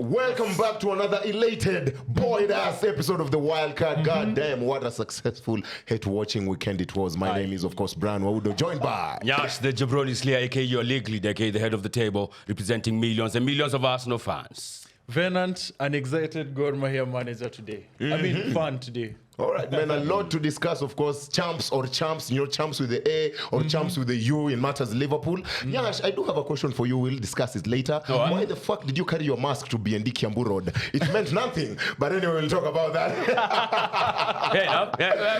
Welcome back to another elated, buoyed-ass episode of the Wildcard. God damn, what a successful hate-watching weekend it was. My name is, of course, Brian Waudo, joined by... Yash, the Jabroni Slayer, aka your league leader, aka the head of the table, representing millions and millions of Arsenal fans. Venant, an excited Gor Mahia manager today. I mean, fun today. All right, man, a lot to discuss, of course. Chumps, chumps with the A or chumps with the U in matters Liverpool. Yash, I do have a question for you. We'll discuss it later. Why the fuck did you carry your mask to BND Kiambu Road? It meant nothing. But anyway, we'll talk about that.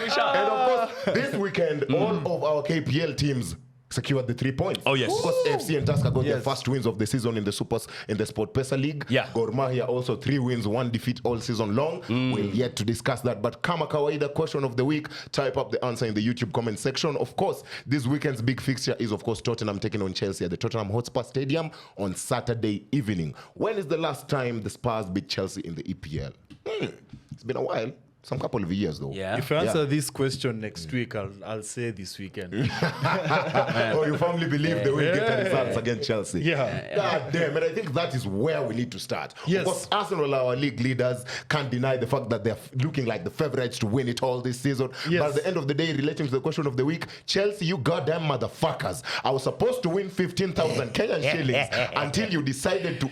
We shall. And of course, this weekend, all of our KPL teams secured the 3 points. Oh, yes. Of course, FC and Tusker got their first wins of the season in the Sport Pesa League. Yeah. Gor Mahia also 3 wins, 1 defeat all season long. We'll yet to discuss that. But kama kawaida, question of the week, type up the answer in the YouTube comment section. Of course, this weekend's big fixture is, of course, Tottenham taking on Chelsea at the Tottenham Hotspur Stadium on Saturday evening. When is the last time the Spurs beat Chelsea in the EPL? It's been a while. Some couple of years, though. Yeah. If you answer this question next week, I'll say this weekend. Oh, you firmly believe they will get the results against Chelsea. Yeah. God damn, and I think that is where we need to start. Yes. Of course, Arsenal, our league leaders, can't deny the fact that they're looking like the favorites to win it all this season. Yes. But at the end of the day, relating to the question of the week, Chelsea, you goddamn motherfuckers. I was supposed to win 15,000 Kenyan shillings until you decided to...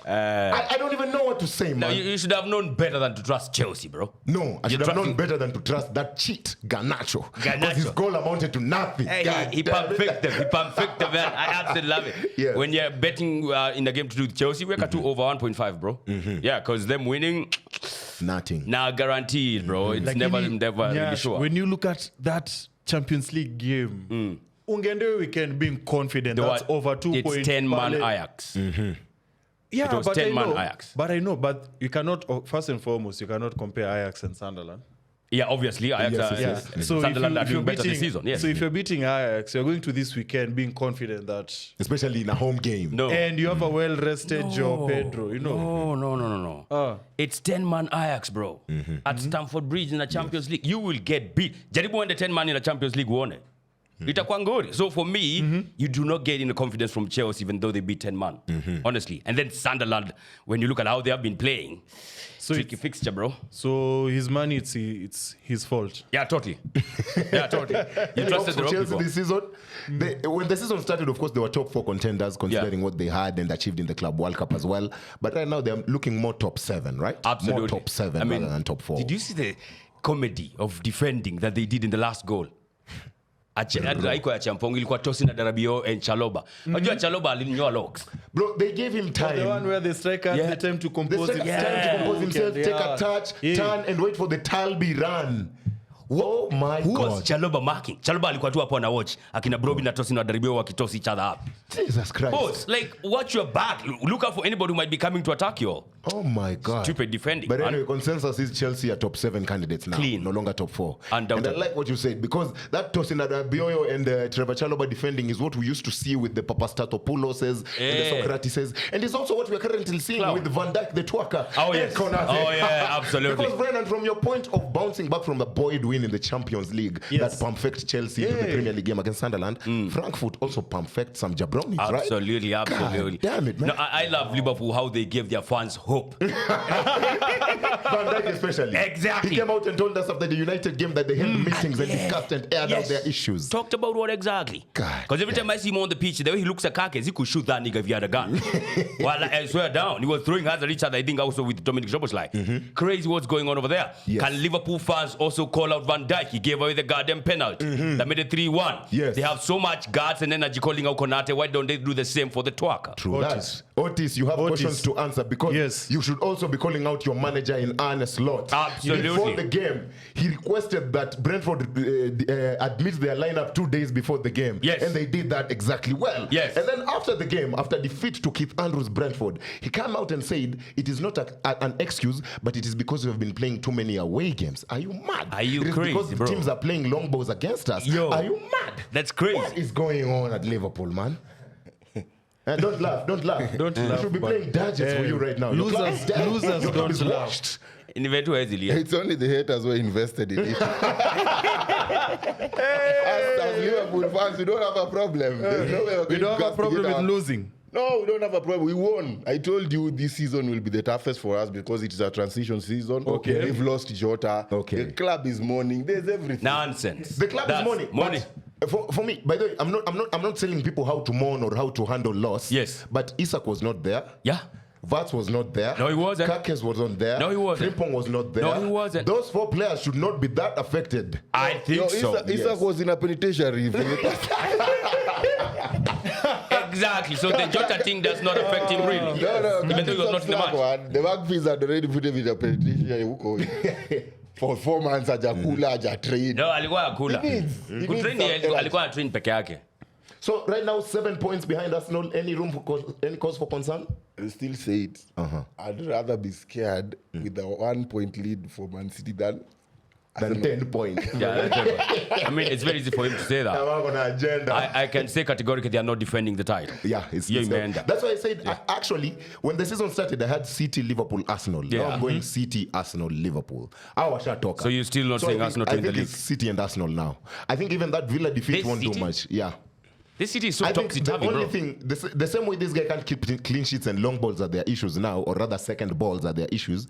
I don't even know what to say, man. No, you should have known better than to trust Chelsea, bro. No, I should have known better than to trust that cheat, Garnacho. Because his goal amounted to nothing. Hey, he pumped them, man. I absolutely love it. Yes. When you're betting in a game to do with Chelsea, we're to over 1.5, bro. Yeah, because them winning, nothing. nah, guaranteed, bro. It's Like never yeah, really sure. When you look at that Champions League game, Ungende weekend being confident that's over 2 It's points. 10-man Ajax. Yeah, It was but 10-man I know. Ajax. But I know, but you cannot, first and foremost, you cannot compare Ajax and Sunderland. Yeah, obviously, Ajax So Sunderland are if you're doing better beating, this season. Yes. So if you're beating Ajax, you're going to this weekend being confident that... Especially in a home game. No. And you have a well-rested Joe Pedro, you know. No. It's 10-man Ajax, bro. At Stamford Bridge in the Champions League. You will get beat. Jaribu when the 10-man in the Champions League won it. Itakuwa ngori. So for me, you do not get in the confidence from Chelsea even though they beat 10-man. Honestly. And then Sunderland, when you look at how they have been playing, So tricky fixture, bro. So his money, it's his fault. Yeah, totally. You trusted the wrong Chelsea people. this season. When the season started, of course, they were top 4 contenders considering what they had and achieved in the Club World Cup as well. But right now, they're looking more top 7, right? Absolutely. More top 7 rather than top 4. Did you see the comedy of defending that they did in the last goal? Haikuwa ya Champong, ilikuwa Tosi na Darabio and Chaloba. Unajua Chaloba alinyoa locks. Bro, they gave him time. The one where the striker had the time to compose Time to compose himself, take a touch, turn, and wait for the Talby run. Oh my Who God. was Chaloba marking? Chaloba alikuwa tu hapo na watch. Akina Broby na Tosi na Darabio wakitoss each other up. Jesus Christ. Boss, like, watch your back. Look out for anybody who might be coming to attack you all. Oh my God. Stupid defending, But man. anyway, consensus is Chelsea are top 7 candidates now. Clean. No longer top 4. Undoubted. And I like what you said because that Tosinada Bioyo and Trevor Chaloba defending is what we used to see with the Papastatopoulos and the Socrates. And it's also what we're currently seeing with Van Dijk, the Twerker. Oh, yes. And Konate. Oh, yeah, absolutely. Because, Brennan, from your point of bouncing back from the Boyd win in the Champions League, that perfect Chelsea to the Premier League game against Sunderland, Frankfurt also perfect some jabronis, right? Absolutely. God damn it, man. No, I love Liverpool, how they gave their fans hope. Van Dijk especially. Exactly. He came out and told us after the United game that they held meetings and discussed and aired out their issues. Talked about what exactly? Because every time I see him on the pitch, the way he looks at Kakes, he could shoot that nigga if he had a gun. Well, I swear down, he was throwing hands at each other, I think also with Dominic Szoboszlai. Crazy what's going on over there. Yes. Can Liverpool fans also call out Van Dijk? He gave away the goddamn penalty. That made it 3-1. Yes. They have so much guts and energy calling out Konate. Why don't they do the same for the Twerker? True Otis, you have questions to answer because you should also be calling out your manager in earnest lot. Absolutely. Before the game, he requested that Brentford admit their lineup 2 days before the game. Yes. And they did that exactly well. Yes. And then after the game, after defeat to Keith Andrews Brentford, he came out and said it is not an excuse, but it is because we have been playing too many away games. Are you mad? Are you it is crazy, because bro? teams are playing long balls against us. Yo. Are you mad? That's crazy. What is going on at Liverpool, man? Don't laugh. Don't laugh. We should be playing dodges for you right now. Losers don't laugh. It's only the haters who are invested in it. As Liverpool fans, we don't have a problem. We don't have a problem with losing. No, we don't have a problem. We won. I told you this season will be the toughest for us because it is a transition season. Okay. We've lost Jota. Okay. The club is mourning. There's everything. Nonsense. The club is money. Money. For me, by the way, I'm not telling people how to mourn or how to handle loss. Yes. But Isak was not there. Yeah. Vats was not there. No, he wasn't. Kakes wasn't there. No, he wasn't. Frimpong was not there. No, he wasn't. Those 4 players should not be that affected. I think so. Isak was in a penitentiary. Exactly. So the Jota thing does not affect him really. No, Even though he was not in the match. The back fees had already put him in a penitentiary. For 4 months, hajakula, hajatrain. No, alikuwa akula. Kutrain alikuwa anatrain peke yake. So right now 7 points behind Arsenal. Any room for any cause for concern? I still say it. I'd rather be scared with a 1 point lead for Man City than 10 points. Yeah, I mean, it's very easy for him to say that. On agenda. I can say categorically they are not defending the title. Yeah, it's Imeenda. that's why I said actually when the season started I had City, Liverpool, Arsenal. Yeah. Now I'm going City, Arsenal, Liverpool. Talk. So you're still not saying Arsenal to win the league? It's City and Arsenal now. I think even that Villa defeat This won't City? do much. Yeah. This City is so I think toxic, the having, only bro. thing, the same way this guy can't keep clean sheets and long balls are their issues now, or rather second balls are their issues,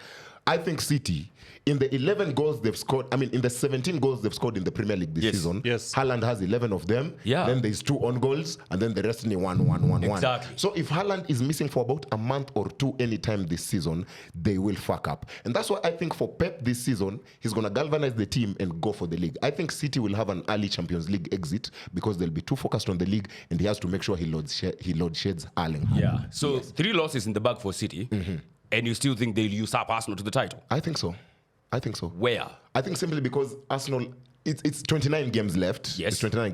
I think City, in the 11 goals they've scored, I mean, in the 17 goals they've scored in the Premier League this season, Yes. Haaland has 11 of them. Yeah. Then there's 2 on goals, and then the rest in 1. Exactly. So if Haaland is missing for about a month or 2 anytime this season, they will fuck up. And that's why I think for Pep this season, he's going to galvanize the team and go for the league. I think City will have an early Champions League exit because they'll be too focused on the league, and he has to make sure he load sheds Erling. Yeah. So 3 losses in the bag for City, and you still think they'll usurp Arsenal to the title? I think so. Where? I think simply because Arsenal, it's 29 games left. Yes. It's 29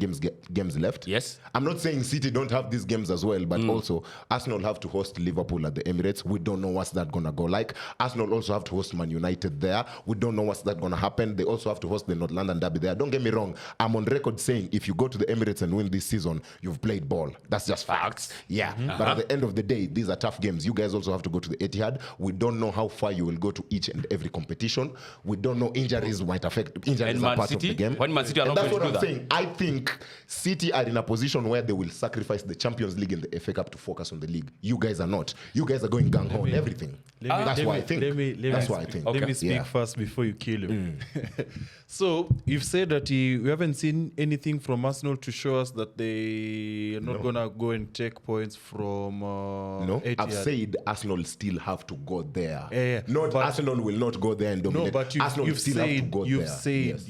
games left. Yes. I'm not saying City don't have these games as well, but also Arsenal have to host Liverpool at the Emirates. We don't know what's that going to go like. Arsenal also have to host Man United there. We don't know what's that going to happen. They also have to host the North London Derby there. Don't get me wrong. I'm on record saying if you go to the Emirates and win this season, you've played ball. That's just facts. Yeah. But at the end of the day, these are tough games. You guys also have to go to the Etihad. We don't know how far you will go to each and every competition. We don't know injuries might affect. Injuries And are Man part City? of the game. When Man City are not And that's going what to I'm do saying. I think City are in a position where they will sacrifice the Champions League and the FA Cup to focus on the league. You guys are not. You guys are going gung-ho on everything. That's why I think. Let me speak Yeah. first before you kill him. So you've said that we haven't seen anything from Arsenal to show us that they are not gonna go and take points from No, Etihad. I've said Arsenal still have to go there. Yeah, Not but- Arsenal will not go there and No, dominate. but Arsenal you've still have to go you've there. said Yes.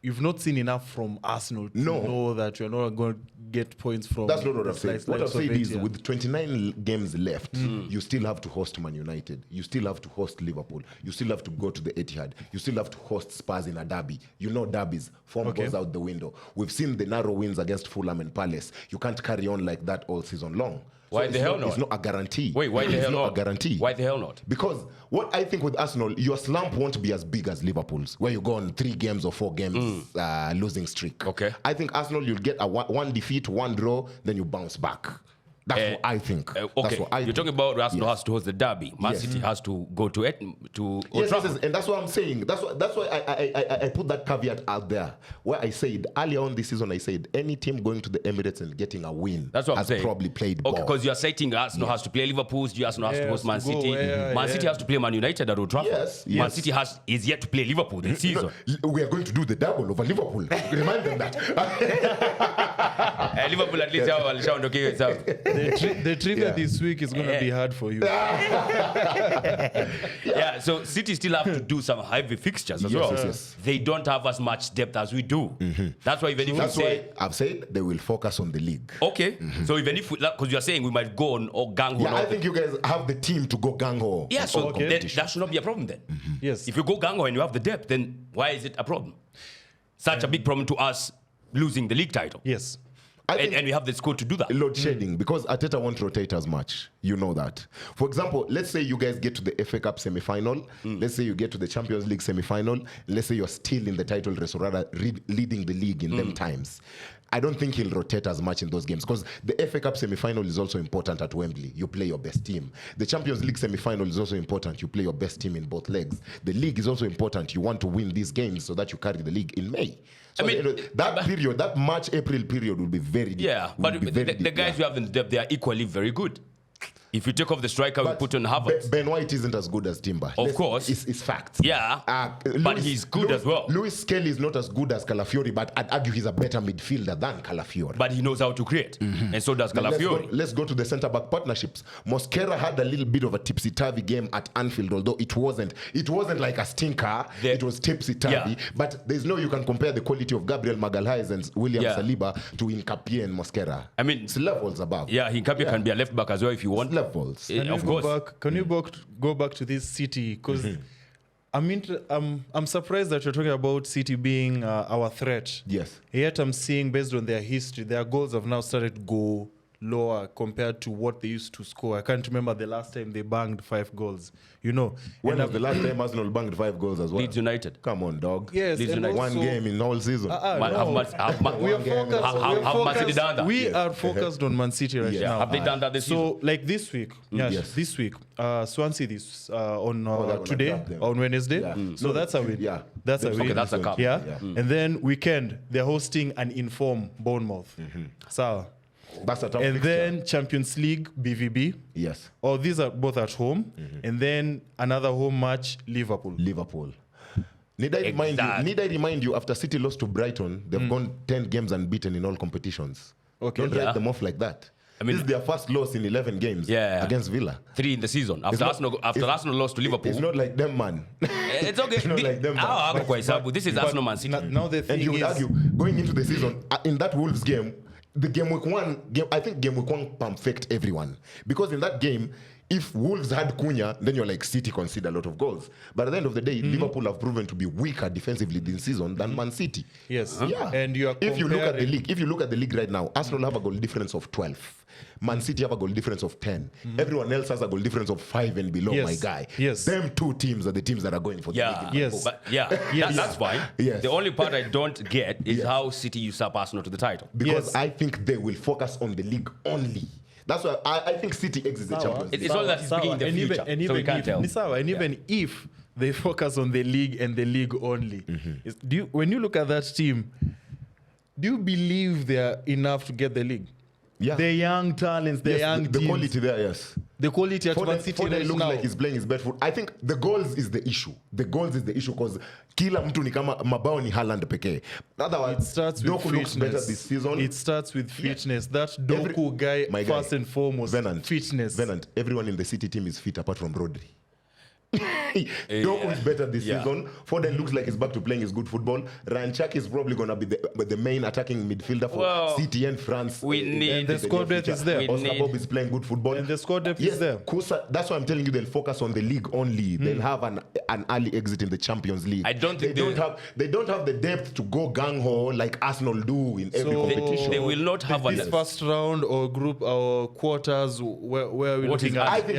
you've not seen enough from Arsenal to No. know that you're not going to get points from. That's not what the I've said. likes What I've of said is Etihad. with 29 games left, you still have to host Man United. You still have to host Liverpool. You still have to go to the Etihad. You still have to host Spurs in a derby. You know derbies. Form goes out the window. We've seen the narrow wins against Fulham and Palace. You can't carry on like that all season long. Why it's the hell not? not? It's not a guarantee. Wait, why the It's hell not not? a guarantee. Why the hell not? Because what I think with Arsenal, your slump won't be as big as Liverpool's, where you go on 3 games or 4 games losing streak. Okay. I think Arsenal, you'll get a one defeat, 1 draw, then you bounce back. That's what I think. That's Okay, what I you're think. talking about Arsenal Yes. has to host the derby. Man Yes. City has to go to Old Yes, Trafford. and that's what I'm saying. That's why I put that caveat out there, where I said earlier on this season, I said any team going to the Emirates and getting a win That's what I'm has saying. probably played Okay, ball. because you're citing Arsenal has to play Liverpool, Arsenal has to Yeah, host Man has to go City. where, Man City has to play Man United at Old Trafford. Yes, Man yes. City is yet to play Liverpool this season. No, we are going to do the double over Liverpool. Remind them that. Liverpool at least walishaondokea hiyo sawa. The trivia this week is going to be hard for you. Yeah, so City still have to do some heavy fixtures as well. Yes. They don't have as much depth as we do. That's why even if That's you why say, I've said they will focus on the league. okay, so even if, because you're saying we might go on or gang Yeah, I think you guys have the team to go gang-ho. yeah, so Okay. then that should not be a problem then. Yes. If you go gang and you have the depth, then why is it a problem? Such a big problem to us losing the league title. Yes. I think And we have the squad to do that. load shedding because Arteta won't rotate as much. You know that. For example, let's say you guys get to the FA Cup semi-final. Let's say you get to the Champions League semi-final. Let's say you're still in the title race or rather leading the league in them times. I don't think he'll rotate as much in those games because the FA Cup semi-final is also important at Wembley. You play your best team. The Champions League semi-final is also important. You play your best team in both legs. The league is also important. You want to win these games so that you carry the league in May. So that March-April period will be very deep. Yeah, but the guys we have in the depth, they are equally very good. If you take off the striker, we put on Havertz. Ben White isn't as good as Timber. Of course. It's facts. Yeah, but he's good as well. Luis Skelly is not as good as Calafiori, but I'd argue he's a better midfielder than Calafiori. But he knows how to create, and so does Calafiori. Let's go to the centre-back partnerships. Mosquera had a little bit of a tipsy-turvy game at Anfield, although it wasn't like a stinker. It was tipsy-turvy. Yeah. But there's no you can compare the quality of Gabriel Magalhaes and William Saliba to Nkapie and Mosquera. I mean, it's levels above. Yeah, Nkapie can be a left-back as well if you want. Levels. Of course. Can you go back to this City? Because I'm surprised that you're talking about City being our threat. Yes. Yet I'm seeing, based on their history, their goals have now started to go lower compared to what they used to score. I can't remember the last time they banged 5 goals. You know. When was the last time Arsenal banged 5 goals as well? Leeds United. Come on, dog. Yes. Leeds United. One game in all season. We are focused on Man City right now. Have they done that this season? So, like this week, this week, Swansea on today, on Wednesday. Yeah. So that's a win. Yeah. That's a win. Okay, that's a cup. Yeah. And then weekend, they're hosting an informed Bournemouth. So, That's a tough and fixture. then Champions League, BVB. Yes. Oh, these are both at home. And then another home match, Liverpool. Need I remind you, after City lost to Brighton, they've gone 10 games unbeaten in all competitions. Okay. Don't write them off like that. I mean, this is their first loss in 11 games against Villa. 3 in the season. After Arsenal lost to Liverpool. It's not like them, man. It's okay. It's not like them, man. This is Arsenal Man City. Now the thing And you would is, argue, going into the season, in that Wolves game, the game week one, I think game week one perfect everyone. Because in that game, if Wolves had Cunha, then you're like, City concede a lot of goals. But at the end of the day, Liverpool have proven to be weaker defensively this season than Man City. Yes. Yeah. And you are if you look at the comparing- league, if you look at the league right now, Arsenal have a goal difference of 12. Man City have a goal difference of 10. Everyone else has a goal difference of 5 and below, Yes. my guy. Yes. Them 2 teams are the teams that are going for the league. Yes. But that's fine. Yes. The only part I don't get is how City usurp Arsenal to the title. Because Yes. I think they will focus on the league only. That's why I think City exits the Champions League. It's all that it's being in the future, so we can't tell. Even if they focus on the league and the league only, when you look at that team, do you believe they are enough to get the league? Yeah. The young talents, the young the teams. quality there, yes. The quality at Man City right looks now. like he's playing his best foot. I think the goals is the issue. The goals is the issue because kila mtu ni kama mabao ni Haaland pekee. It Otherwise, starts with Doku looks better fitness. this season. It starts with fitness. That Doku my guy, first and foremost, fitness. Venant, everyone in the City team is fit apart from Rodri. Doku is better this season. Foden looks like he's back to playing his good football. Ranchak is probably going to be the main attacking midfielder for City and France. And the squad depth is there. Oscar Bob is playing good football. And the squad depth is there. Kusa, that's why I'm telling you they'll focus on the league only. They'll have an early exit in the Champions League. I don't think they don't have the depth to go gang-ho like Arsenal do in every competition. They will not have this first round or group or quarters. Where are we looking at? I think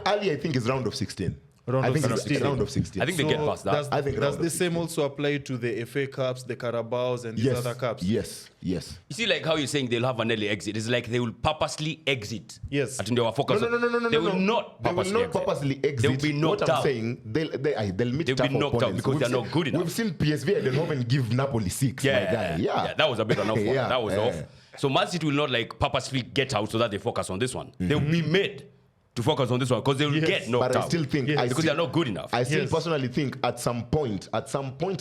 early. I think is round of 16. I think it's round of 16. I think they get past that. Does the same also apply to the FA Cups, the Carabaos, and these other cups? Yes. You see, like how you're saying they'll have an early exit. It's like they will purposely exit. Yes. They will focus. No. They will not purposely exit. They will be knocked what I'm out. saying, they'll meet They'll tough be knocked out opponents. because they're not good enough. We've seen PSV Eindhoven give Napoli 6. My guy. Yeah. That was a bit enough. Yeah, That was off. So Man City will not like purposely get out so that they focus on this one. They will be made to focus on this one because they will get knocked out. But I still think because they're not good enough. I still personally think at some point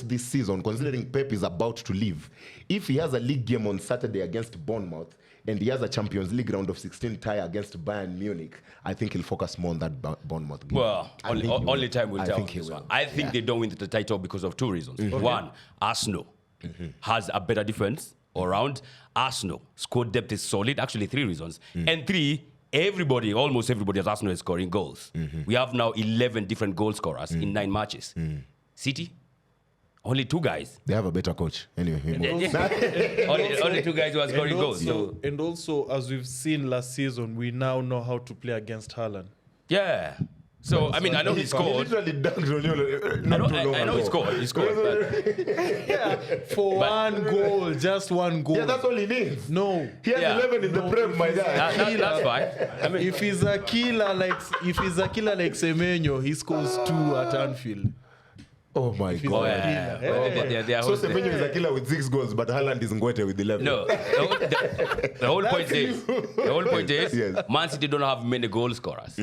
this season, considering Pep is about to leave, if he has a league game on Saturday against Bournemouth and he has a Champions League round of 16 tie against Bayern Munich, I think he'll focus more on that Bournemouth game. Well, only time will tell. I think they don't win the title because of 2 reasons. One, Arsenal has a better defense around. Arsenal squad depth is solid. Actually, 3 reasons. And 3, almost everybody at Arsenal is scoring goals. We have now 11 different goal scorers in 9 matches. City, only 2 guys. They have a better coach. Anyway. only 2 guys who are scoring goals. And also, as we've seen last season, we now know how to play against Haaland. Yeah. So, I mean, I know he He scored. literally dunked on you. I know he scored. He scored. But For one goal, just one goal. Yeah, that's all he needs. No. He has Yeah. 11 in the Prem, my guy. that's fine. I mean, If he's a killer like Semenyo, he scores 2 at Anfield. Oh my He's God. a yeah. killer. Oh, they are So hosting. Semenyo is a killer with 6 goals, but Haaland is Ngwete with 11. No, the whole point is, Yes. Man City don't have many goal scorers.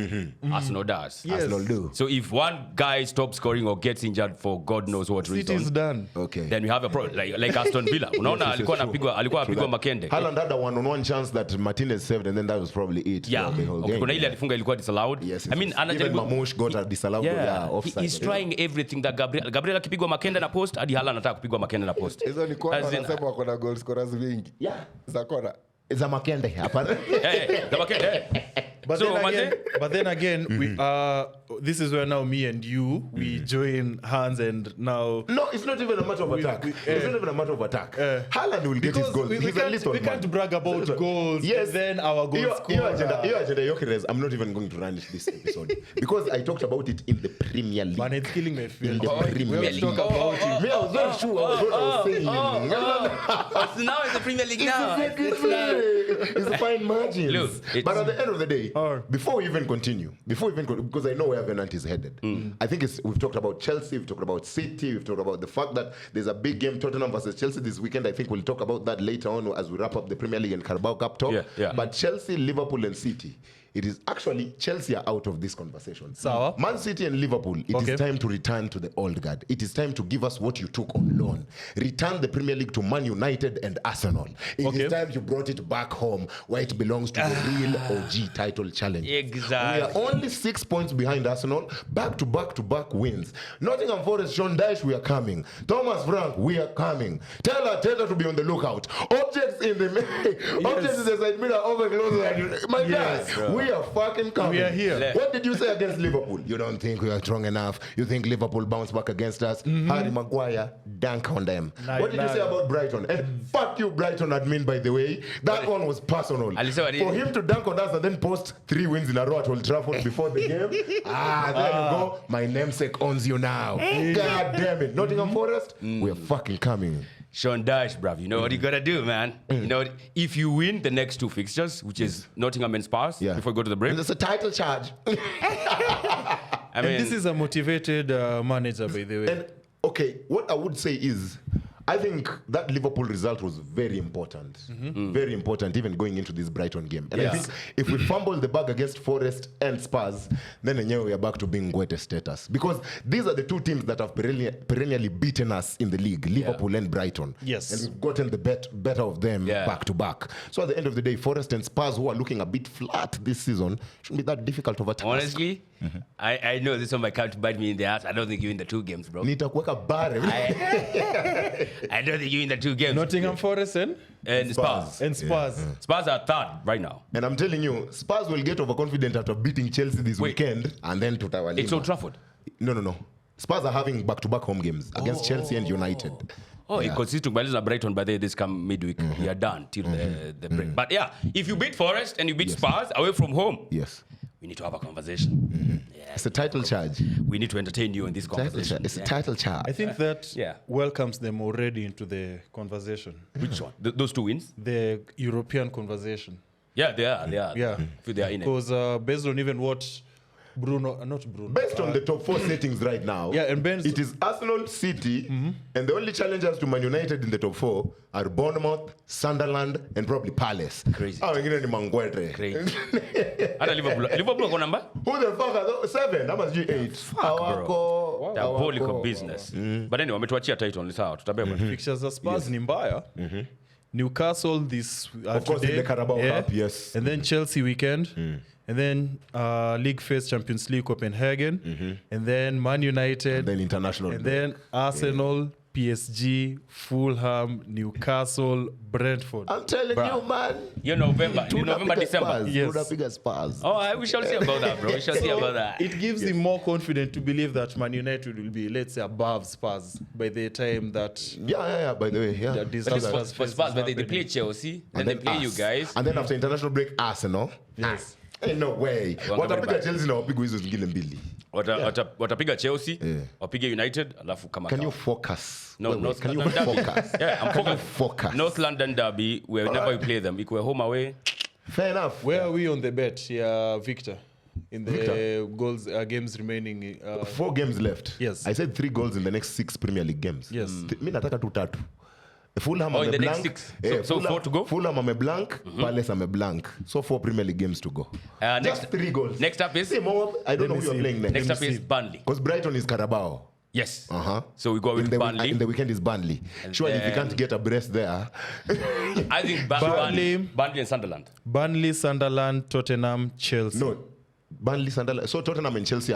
Arsenal does. Yes. Arsenal do. So if one guy stops scoring or gets injured for God knows what City's reason, done. Okay. then we have a problem. Like Aston Villa. Unaona alikuwa anapigwa Makende. Haaland had a one-on-one chance that Martinez saved, and then that was probably it. Yeah. throughout the whole Okay, game. kuna ile alifunga ilikuwa disallowed. Yes, I mean, even anajaribu. Mamush got a disallowed goal. Yeah, offside. he's trying everything that Gabriel akipigwa Makende na post hadi Haaland anataka kupigwa Makende na post. Hizo ni kona As in- wanasema wako na goal scorers wingi. Yeah. Za kona. It's a Makende hapa. The Makende. But, So, then again, we this is where now me and you we join hands and now No, it's not even a matter of attack. It's not even a matter of attack. Haaland will get his goals. we He's a little we man. can't brag about goals. Yes. Then our goal Your agenda, scorer. Yokeres, I'm not even going to run this episode because I talked about it in the Premier League. Man, it's killing my In feelings. the Premier We have to League. talk about it. Me, I was not sure what I was saying. So now it's the Premier League now. It's a fine margin. Look, But at the end of the day, Or- before we even continue, because I know where Venant is headed, I think we've talked about Chelsea, we've talked about City, we've talked about the fact that there's a big game, Tottenham versus Chelsea this weekend. I think we'll talk about that later on as we wrap up the Premier League and Carabao Cup talk. Yeah. But Chelsea, Liverpool, and City. It is actually Chelsea are out of this conversation. Sawa. Man City and Liverpool, it is time to return to the old guard. It is time to give us what you took on loan. Return the Premier League to Man United and Arsenal. It is time you brought it back home where it belongs to the real OG title challenge. Exactly. We are only 6 points behind Arsenal. Back-to-back wins. Nottingham Forest, Sean Dyche, we are coming. Thomas Frank, we are coming. Tell her to be on the lookout. Objects in the objects in the side mirror over closer. My Yes, guy, we are fucking coming. We are here. What did you say against Liverpool? You don't think we are strong enough. You think Liverpool bounce back against us. Harry Maguire, dunk on them. What did you say about Brighton? And fuck you, Brighton admin, by the way. That one was personal. Alisema nini? For him to dunk on us and then post 3 wins in a row at Old Trafford before the game. There you go. My namesake owns you now. God damn it. Nottingham Forest, we're fucking coming. Sean Dyche, bruv. You know what you gotta do, man. You know, if you win the next 2 fixtures, which is Nottingham and Spurs, before you go to the break, And it's a title charge. I mean, And this is a motivated manager, by the way. And okay, what I would say is, I think that Liverpool result was very important. Very important, even going into this Brighton game. And I think if we fumble the bag against Forest and Spurs, then we are back to being Ngwete status. Because these are the 2 teams that have perennially beaten us in the league, Liverpool and Brighton. Yes. And we've gotten the better of them back to back. So at the end of the day, Forest and Spurs, who are looking a bit flat this season, shouldn't be that difficult of a task. honestly, I know this one might come to bite me in the ass. I don't think you win the 2 games, bro. Nitakuweka bare. I don't think you win the 2 games. Nottingham Forest and Spurs. Spurs. Spurs are 3rd right now. And I'm telling you, Spurs will get overconfident after beating Chelsea this weekend, and then to Tawalima. It's Old Trafford. No. Spurs are having back-to-back home games against Chelsea and United. Oh, it consists of Brighton, but this come midweek. We are done till the break. But yeah, if you beat Forest and you beat Spurs away from home, Yes. we need to have a conversation. It's a title charge. We need to entertain you in this conversation. It's a title charge. I think that Yeah. welcomes them already into the conversation. Which one? Those 2 wins? The European conversation. Yeah, they are. Yeah. They are in it. Because based on even what not Bruno. Based on the top 4 settings right now, and it is Arsenal, City, and the only challengers to Man United in the top 4 are Bournemouth, Sunderland, and probably Palace. Crazy. Wengine ni Mangwete. Crazy. Hata Liverpool wako number? Who the fuck are those? 7? That must be 8. Hawako. Diabolical business. But anyway, wametuachia title ni sawa. Tutabeba. Fixtures za Spurs ni mbaya. Newcastle this Of course, today. in the Carabao Cup, yes. And then Chelsea weekend. And then League Phase Champions League Copenhagen. And then Man United. Then international. And then Arsenal, PSG, Fulham, Newcastle, Brentford. I'm telling you, man. You're November, December. Yes. Spurs. Oh, we shall see about that, bro. We shall see about that. It gives him more confidence to believe that Man United will be, let's say, above Spurs by the time that Yeah. By the way, yeah. that this But Spurs for phase Spurs, is but they happening. play Chelsea, and they play you us. guys. And then after international break, Arsenal. Yes. Ain't no way. Watapiga Chelsea na wapigwe hizo zingine mbili. Watapiga Chelsea, wapige United, alafu kama Can you focus? No, North can you London derby. focus? Yeah, I'm focus. North London derby, whenever we play them, equal home away. Fair enough. Where are we on the bet? Yeah, Victor. In the goals games remaining. 4 games left. Yes. I said 3 goals in the next 6 Premier League games. Yes. Mi nataka tu 3. Fulham in the blank. next 6. So 4 to go? Fulham ame blank, Palace ame blank. So 4 Premier League games to go. Just 3 goals. Next up is? I don't know who you're playing next. Next up is Burnley. Because Brighton is Carabao. Yes. Uh-huh. So we go with Burnley. In the weekend is Burnley. Surely if you can't get a brace there. I think Burnley and Sunderland. Burnley, Sunderland, Tottenham, Chelsea. No. Burnley, Sunderland. So Tottenham and Chelsea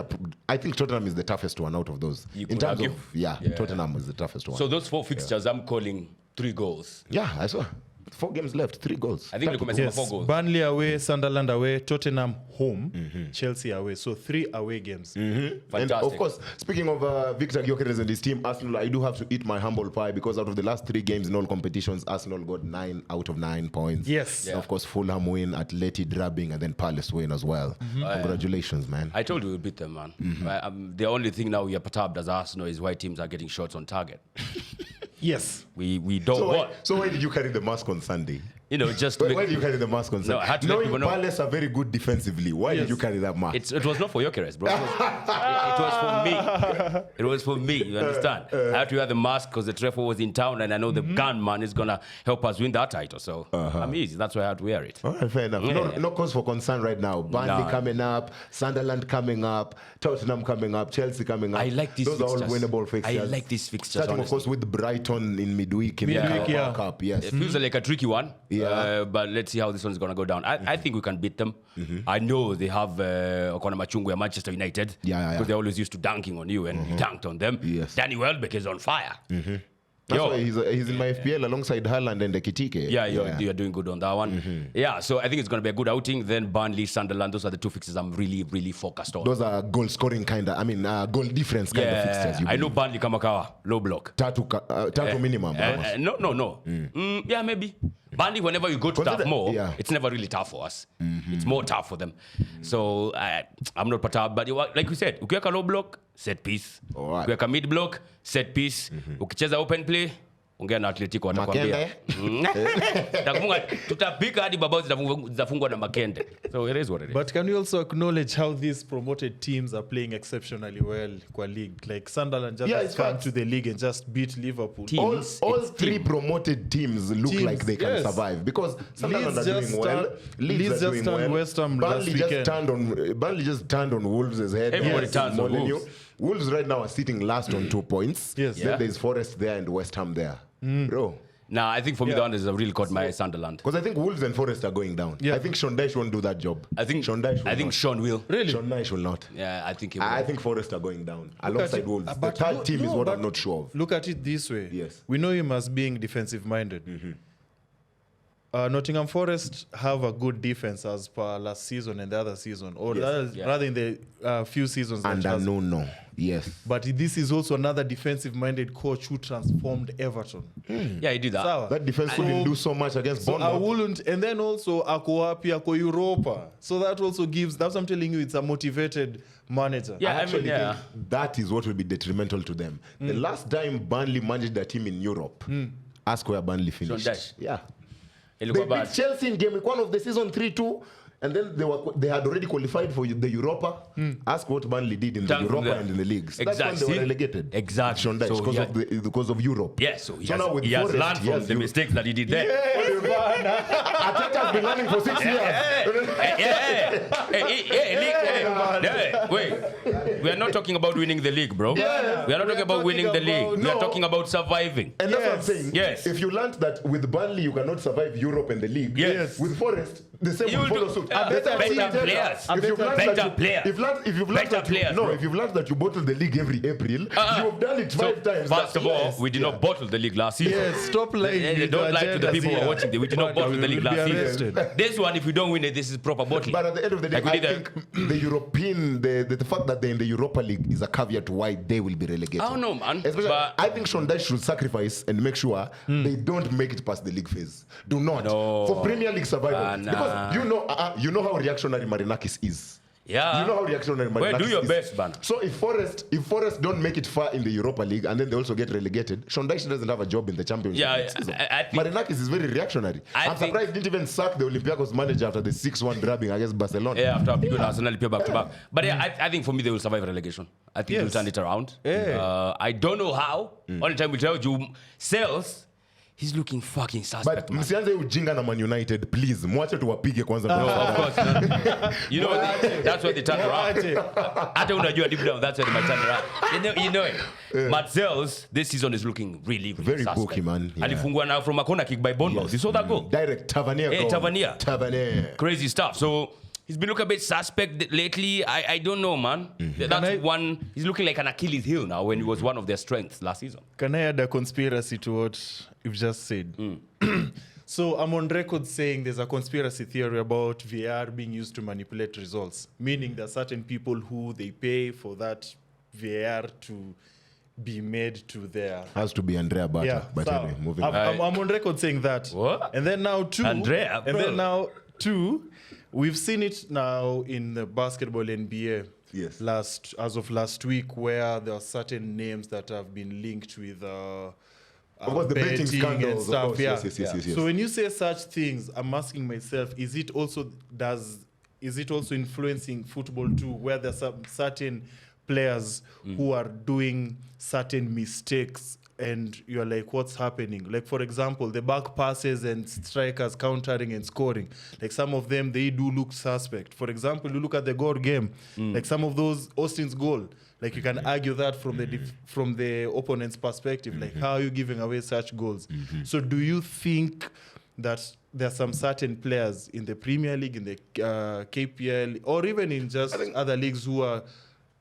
I think Tottenham is the toughest one out of those. You In could terms argue. of, Tottenham is the toughest one. So those 4 fixtures, I'm calling 3 goals. Yeah, I saw. 4 games left, 3 goals. I think we commence 4 goals. Burnley away, Sunderland away, Tottenham home, Chelsea away. So 3 away games. And Fantastic. of course, speaking of Victor Gyökeres and his team, Arsenal, I do have to eat my humble pie because out of the last 3 games in all competitions, Arsenal got 9 out of 9 points. Yes. And of course, Fulham win, Atleti drubbing, and then Palace win as well. Congratulations, man. I told you we'll beat them, man. The only thing now we are perturbed as Arsenal is why teams are getting shots on target. Yes. We don't want. So why did you carry the mask on Sunday? Just Why did you carry the mask on Sunday? I had to let Knowing people know. Palace are very good defensively, why did you carry that mask? It was not for Gyökeres, bro. It was for me. It was for me. You understand? I had to wear the mask because the Treffer was in town, and I know the gunman is gonna help us win that title. So I'm easy. That's why I had to wear it. All right, fair enough. No cause for concern right now. Burnley coming up, Sunderland coming up, Tottenham coming up, Chelsea coming up. I like these Those fixtures. are all winnable fixtures. I like these fixtures, Starting, of course, with Brighton in midweek in the Carabao Cup. Yes. It feels like a tricky one. Yeah. But let's see how this one's going to go down. I think we can beat them. I know they have Okona Machungu at Manchester United. Because they're always used to dunking on you, and he dunked on them. Yes. Danny Welbeck is on fire. That's why he's in my FPL alongside Haaland and Ekitike. Yeah, you're doing good on that one. Yeah, so I think it's going to be a good outing. Then Burnley, Sunderland, those are the 2 fixtures I'm really, really focused on. Those are goal scoring goal difference kind of fixtures. I know Burnley Kamakawa, low block. Tatu minimum. No. Yeah, maybe. Burnley, whenever you go to tough more, it's never really tough for us. It's more tough for them. So I'm not perturbed. But like we said, ukiweka low block, set piece. Alright. Ukiweka mid block, set piece. Ukicheza open play, ongea na Atletico watakwambia. Tutapika hadi babao zitafungwa na Makende. So it is what it is. But can you also acknowledge how these promoted teams are playing exceptionally well kwa league? Like Sunderland just come to the league and just beat Liverpool. All 3 promoted teams look like they can survive because Sunderland are doing well. Leeds just turned West Ham last weekend. Burnley just turned on Wolves' head. Everybody turns on Wolves. Wolves right now are sitting last on 2 points. Yes. Then there's Forest there and West Ham there. Bro. Nah, I think for me the one that really caught my Sunderland. Because I think Wolves and Forest are going down. Yeah. I think Sean Dyche won't do that job. I think Sean will. Really? Sean Dyche will not. Yeah, I think he will. I think Forest are going down alongside Wolves. The But third team is what I'm not sure of. Look at it this way. Yes. We know him as being defensive minded. Nottingham Forest have a good defense as per last season and the other season, or rather in the few seasons. And no. Yes. But this is also another defensive-minded coach who transformed Everton. Yeah, he did that. Sawa. That defense couldn't do so much against So I Bournemouth. wouldn't, and then also ako wapi, ako Europa. So that also gives. That's what I'm telling you. It's a motivated manager. Yeah, I actually think that is what will be detrimental to them. The last time Burnley managed their team in Europe, ask where Burnley finished. Sean Dyche. Yeah. It They looked beat bad. Chelsea in game week 1 of the season 3-2. And then they had already qualified for the Europa. Ask what Burnley did in the Thank Europa them. and in the leagues. Exactly. That's when they were relegated. Exactly. Sean Dyche, So because of Europe. Yeah, so he now with has Forest, learned from the mistakes that he did there. Arteta has been learning for 6 years. Wait, we are not talking about winning the league, bro. Yeah. We are not talking about winning the league. We are talking about surviving. And that's what I'm saying. Yes. If you learned that with Burnley you cannot survive Europe and the league, Yes. with Forest, the same You will follow do- suit. better players. If you've learned Better that players. if you've learned Better that players, no, bro. if you've learned that you bottle the league every April, you've done it 5 times. First of all, we did not bottle the league last season. Yes, stop lying. They with don't lie to the agendas people who here. are watching. We did not bottle the league last season. Arrested. This one, if you don't win it, this is proper bottling. But at the end of the day, Like we I did think the the fact that they're in the Europa League is a caveat to why they will be relegated. I don't know, man. Especially, But I think Sean Dyche should sacrifice and make sure they don't make it past the league phase. Do not. No. For Premier League survival. Nah. Because you know how reactionary Marinakis is. yeah. You know how reactionary Marinakis Well, do your is. best, man. So if Forest don't make it far in the Europa League and then they also get relegated, Sean Dyche doesn't have a job in the Championship Yeah, next season. I think- Marinakis is very reactionary. I'm surprised he didn't even sack the Olympiacos manager after the 6-1 drubbing against Barcelona. Yeah, after a good Arsenal play back to back. But yeah, I think for me they will survive relegation. I think they'll turn it around. Yeah. I don't know how. Only time will tell you. Sales, he's looking fucking suspect, But man. msianze ujinga na Man United, please. Mwache tuwapige kwanza. Of course. You know, that's where they turn around. Hata unajua deep down, that's where they might turn around. You know it. Marcel's, this season is looking really, really Very suspect. booky, man. Yeah. Alifungwa now from a corner kick by Bournemouth. You saw that goal? Direct Tavernier. Hey, goal. Tavernier. Crazy stuff. So he's been looking a bit suspect lately. I don't know, man. That's one. He's looking like an Achilles heel now when he was one of their strengths last season. Can I add a conspiracy to what you've just said? So I'm on record saying there's a conspiracy theory about VR being used to manipulate results, meaning there are certain people who they pay for that VR to be made to their... Has to be Andrea Bata. Yeah, But so anyway, moving on. I'm on record saying that. What? And then now two. Andrea, and bro. then now two. We've seen it now in the basketball NBA. Yes. As of last week, where there are certain names that have been linked with Of course, the betting scandals, and of stuff. course. Yeah. Yes. So when you say such things, I'm asking myself: is it also influencing football too, where there's some certain players who are doing certain mistakes? And you're like, what's happening? Like, for example, the back passes and strikers countering and scoring. Like, some of them, they do look suspect. For example, you look at the goal game. Like, some of those, Austin's goal. Like, you can argue that from the opponent's perspective. Like, how are you giving away such goals? So do you think that there are some certain players in the Premier League, in the KPL, or even in just other leagues who are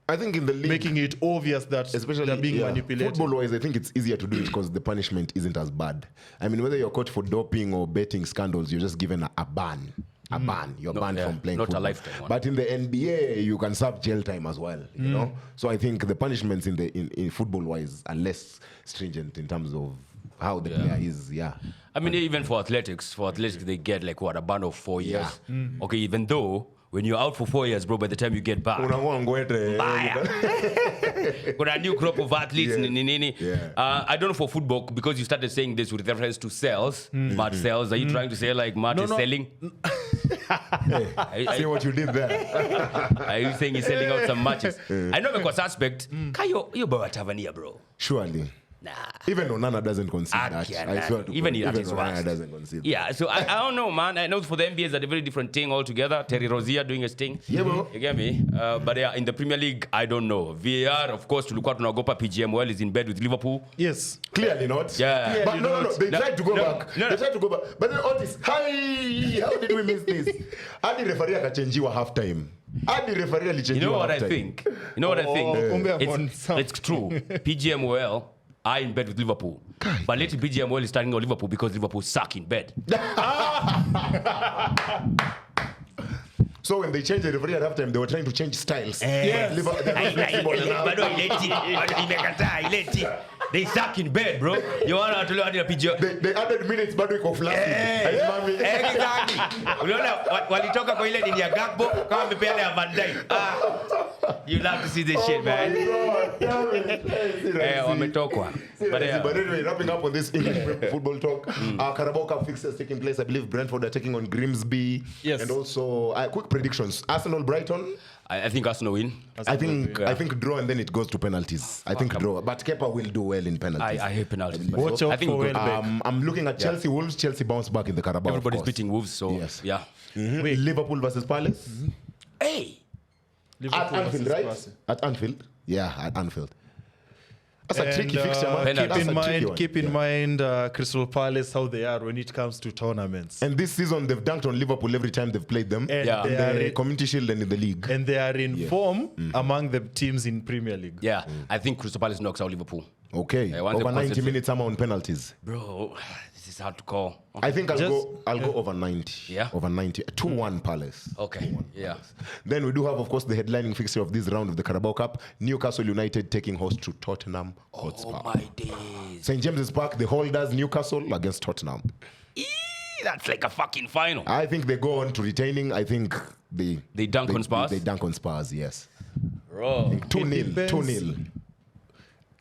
I think in the league, making it obvious that especially they're being manipulated? Football-wise, I think it's easier to do it because the punishment isn't as bad. I mean, whether you're caught for doping or betting scandals, you're just given a ban. A ban. You're banned from playing not football. a lifetime one. But in the NBA, you can serve jail time as well. You know. So I think the punishments in football-wise are less stringent in terms of how the player is. Yeah. I mean, even for athletics, they get like what, a ban of 4 years. Okay, even though when you're out for 4 years, bro, by the time you get back, got a new crop of athletes. I don't know for football, because you started saying this with reference to sales, mad sales. Are you trying to say like mad is selling? See what you did there. Are you saying he's selling out some matches? I know because suspect. You boy Tavernier, bro. Surely. Nah. Even Onana doesn't concede that. I swear to Even God. at his Onana worst. doesn't concede. Yeah, so I don't know, man. I know for the NBA it's a very different thing altogether. Terry Rozier doing his thing. Yeah, bro. You get me? But yeah, in the Premier League, I don't know. VAR, of course, tulikuwa tunaogopa PGM well is in bed with Liverpool. Yes. Clearly not. Yeah. But no. They tried to go back. No. They tried to go back. But then Otis, hi! How did we miss this? Adi referee akachenjiwa half time. Adi referee alichenjiwa You know what I half time. think? You know what I think? It's true. PGMOL are in bed with Liverpool. But lately PGMOL is starting on Liverpool because Liverpool suck in bed. So when they changed the referee at halftime, they were trying to change styles. Yes. They suck in bed, bro. You want to learn PGMOL? They added minutes but we flaccid. Exactly. Unaona walitoka kwa ile nini ya Gakpo kama amepeana ya Van Dijk. You love to see this shit, man. Wametokwa. But anyway, wrapping up on this English football talk, Carabao Cup fixtures taking place. I believe Brentford are taking on Grimsby. Yes. And also, quick predictions. Arsenal, Brighton. I think Arsenal win. I think draw and then it goes to penalties. I think draw. But Kepa will do well in penalties. I hate penalties. Watch out I think for we'll go. Welbeck. I'm looking at Chelsea Wolves. Chelsea bounce back in the Carabao. Everybody's of course. beating Wolves, so Yes. yeah. Wait, Liverpool versus Palace. Hey! At Anfield, right? At Anfield. Yeah, at Anfield. That's a tricky fixture, man. Keep in mind, Crystal Palace, how they are when it comes to tournaments. And this season, they've dunked on Liverpool every time they've played them. And Yeah. they In are the in, Community Shield and in the league. and they are in form among the teams in Premier League. Yeah, I think Crystal Palace knocks out Liverpool. Okay. once Over they 90 concentrate. minutes, I'm on penalties. Bro, this This is hard to call. I think I'll go over 90. Yeah? Over 90. 2-1 Palace. Okay. 2-1 Yeah. Palace. Then we do have, of course, the headlining fixture of this round of the Carabao Cup. Newcastle United taking host to Tottenham Hotspur. Oh my days. St. James's Park, the holders, Newcastle against Tottenham. That's like a fucking final. I think they go on to retaining. I think they dunk on Spurs? They dunk on Spurs, yes. Bro. 2-0. depends. 2-0.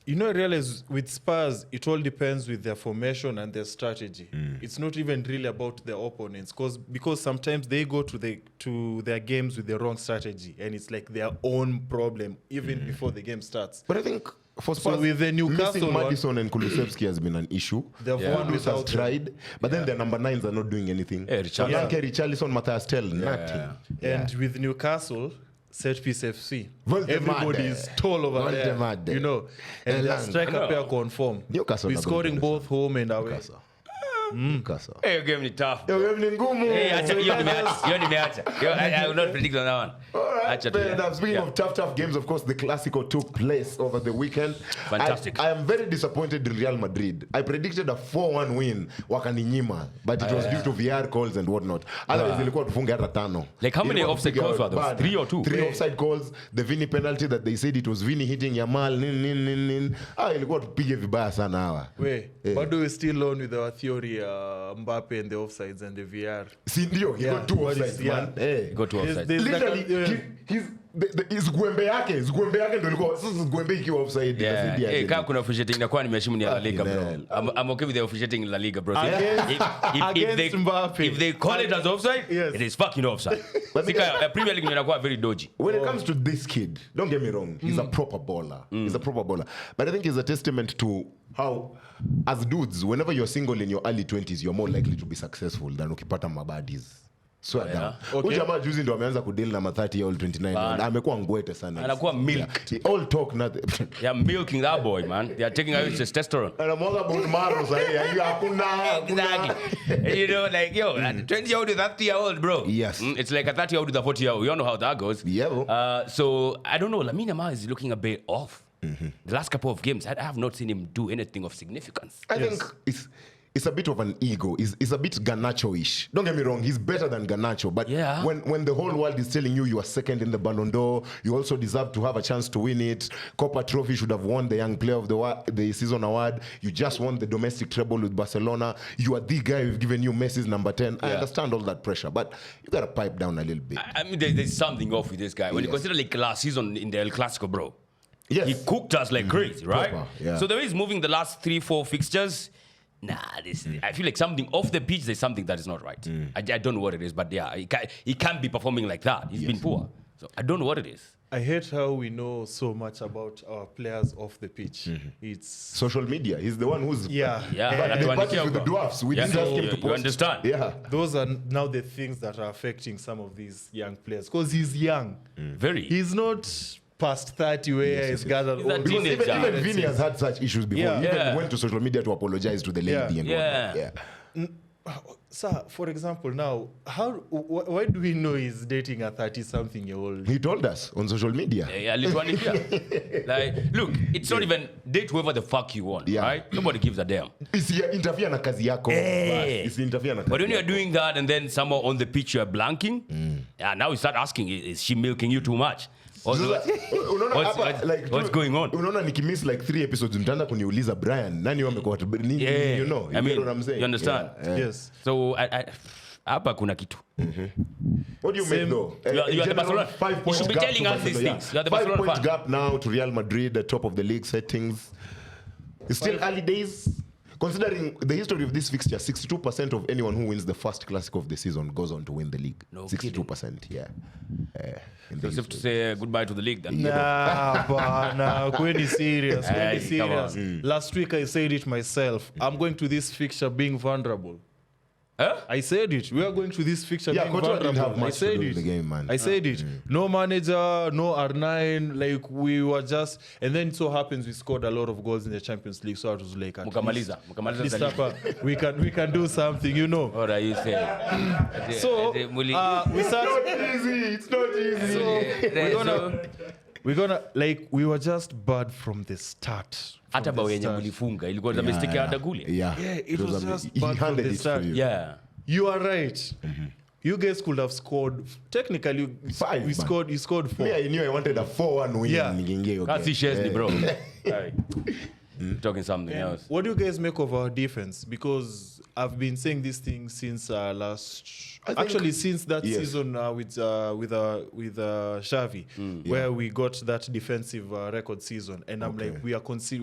You know, I realize with Spurs, it all depends with their formation and their strategy. It's not even really about their opponents, because sometimes they go to their games with the wrong strategy, and it's like their own problem even before the game starts. But I think for Spurs, with the Newcastle missing one- Maddison and Kulusevski has been an issue. They've won Kudus has without them. tried, but then their number 9s are not doing anything. Yeah, Richarlison. Solanke, Richarlison, Matthias Tell, nothing. And with Newcastle, set piece FC, Voldemade. everybody is tall over Voldemade. there, you know, and their Elang. striker pair conform. Newcastle We're are scoring going to both home and away. Newcastle. Hey, your game is tough. Yo, game ni ngumu. Hey, I will not predict on that one. All right, Acha tu. fair enough. Speaking Yeah. of tough games, of course, the Clasico took place over the weekend. Fantastic. I am very disappointed in Real Madrid. I predicted a 4-1 win, wakaninyima, but it was due to VR calls and whatnot. Otherwise, ilikuwa tufunge hata 5. Like, how many Ilikuwa offside tupige calls were there? bad. 3 or 2? 3 offside calls. The Vini penalty that they said it was Vini hitting Yamal. Ilikuwa tupige vibaya sana hawa. Bado we still on with our theory, Mbappe and the offsides and the VR. Si ndio, he got 2 what is- offsides, yeah. man. Hey. Go to offside. There's Literally, like his gwembe yake ndio ilikuwa sasa gwembe ikiwa offside. Yeah. ikazidi Hey, aje. kama kuna officiating inakuwa nimeheshimu ni ya La Liga, bro. Fucking I'm okay with the officiating in La Liga, bro. Against Mbappe. If they call it as offside, Yes. it is fucking offside. Sika Premier League inakuwa very dodgy. When it comes to this kid, don't get me wrong, he's a proper baller. He's a proper baller. But I think it's a testament to how, as dudes, whenever you're single in your early 20s, you're more likely to be successful than ukipata mabadis. Swear down. Huyu jamaa juzi ndo ameanza kudeal na 30-year-old 29. Amekuwa ngwete sana. Anakuwa milked. He all talk nothing. They are milking that boy, man. They are taking away his testosterone. Anamwaga bone marrow sasa hivi hakuna. Exactly. You know, like, yo, 20-year-old with a 30-year-old, bro. Yes. It's like a 30-year-old with a 40-year-old. You all know how that goes. Yeah, bro. So, I don't know. Lamine Yamal is looking a bit off. The last couple of games, I have not seen him do anything of significance. I think it's a bit of an ego. It's a bit Garnacho-ish. Don't get me wrong, he's better than Garnacho. But Yeah. when the whole world is telling you are second in the Ballon d'Or, you also deserve to have a chance to win it. Copa Trophy should have won the Young Player of the Season award. You just won the domestic treble with Barcelona. You are the guy who've given you Messi's number 10. I understand all that pressure, but you got to pipe down a little bit. I mean, there's something off with this guy. When you Yes. consider like last season in the El Clasico, bro. Yes. He cooked us like crazy, right? Proper, yeah. So the way he's moving the last 3-4 fixtures, I feel like something off the pitch, there's something that is not right. I don't know what it is, but yeah, he can't be performing like that. He's been poor. So I don't know what it is. I hate how we know so much about our players off the pitch. It's Social media. He's the one who's Yeah, the but parties with the dwarfs. We Yeah, didn't ask him you to post. understand? Yeah. those are now the things that are affecting some of these young players because he's young. Very. He's not past 30 where he's gathered He's a all Because these teenager. even Vini has had such issues before. Yeah. He even Yeah. went to social media to apologize to the lady and Yeah. whatnot. Yeah. Sir, for example, now, why do we know he's dating a 30-something-year-old? He told us on social media. Yeah, Lithuania. Like, look, it's not even date whoever the fuck you want, Yeah. right? Nobody gives a damn. Interfere na kazi yako. Interfere na kazi But when you're yako. doing that and then someone on the pitch you're blanking, now you start asking, is she milking you too much? Unaona hapa, like, what's going on? Unaona nikimiss like 3 episodes mtaanza kuniuliza Brian nani wamekuwa nini, Yeah. you know, I mean, get what I'm saying? you understand? Yeah. Yes. So hapa kuna kitu. What do you make though? You are In the general, Barcelona. 5 You points should be gap telling to us these Barcelona, things. You are the 5 Barcelona points fan. gap now to Real Madrid, the top of the league settings. It's still early days. Considering the history of this fixture, 62% of anyone who wins the first Clasic of the season goes on to win the league. No 62%, yeah. In So the you have to history. say goodbye to the league then. Nah, kweni serious. Hey, Kweni come serious. Last week I said it myself. I'm going to this fixture being vulnerable. Huh? I said it. We are going to this fixture Yeah, being Courtois didn't vulnerable. have much I said to do it. in the game, man. I said it. No manager, no R9. Like we were just, and then it so happens we scored a lot of goals in the Champions League. So I was like, at Mukamaliza. least the league. we can do something, you know. What are you saying? So Muli- we start. It's not easy. We're gonna we were just bad from the start. Hata bao yenye mlifunga ilikuwa za mistake hata kule. Yeah, it was just bad from the start. Yeah. You are right. You guys could have scored. Technically, 5, you scored 4. Me, I knew I wanted a 4-1 win. Yeah. That's Chesney, bro. Right. Talking something else. What do you guys make of our defense? Because I've been saying this thing since since that season with Xavi, where we got that defensive record season, and I'm like, we're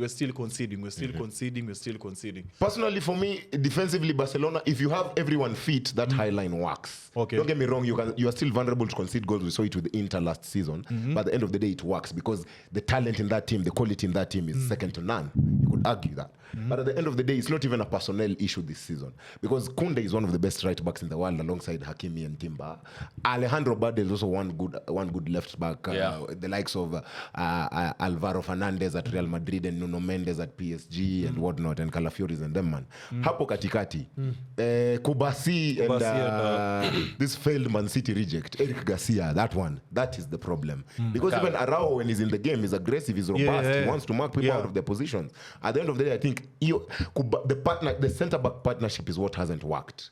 still conceding. Personally, for me, defensively, Barcelona, if you have everyone fit, that high line works. Okay. Don't get me wrong, you are still vulnerable to concede goals. We saw it with the Inter last season. But at the end of the day, it works because the talent in that team, the quality in that team is second to none. You could argue that. But at the end of the day, it's not even a personnel issue this season because Kunde is one of the best right backs in the world alongside Hakimi and Timber. Alejandro Bade is also one good left back. The likes of Alvaro Fernandez at Real Madrid and Nuno Mendes at PSG and whatnot, and Calafiori and them, man. Hapo katikati, Kubasi and this failed Man City reject, Eric Garcia, that is the problem. Because even Araujo, when he's in the game, he's aggressive, he's robust, he wants to mark people out of their positions. At the end of the day, I think the centre-back partnership is what hasn't worked.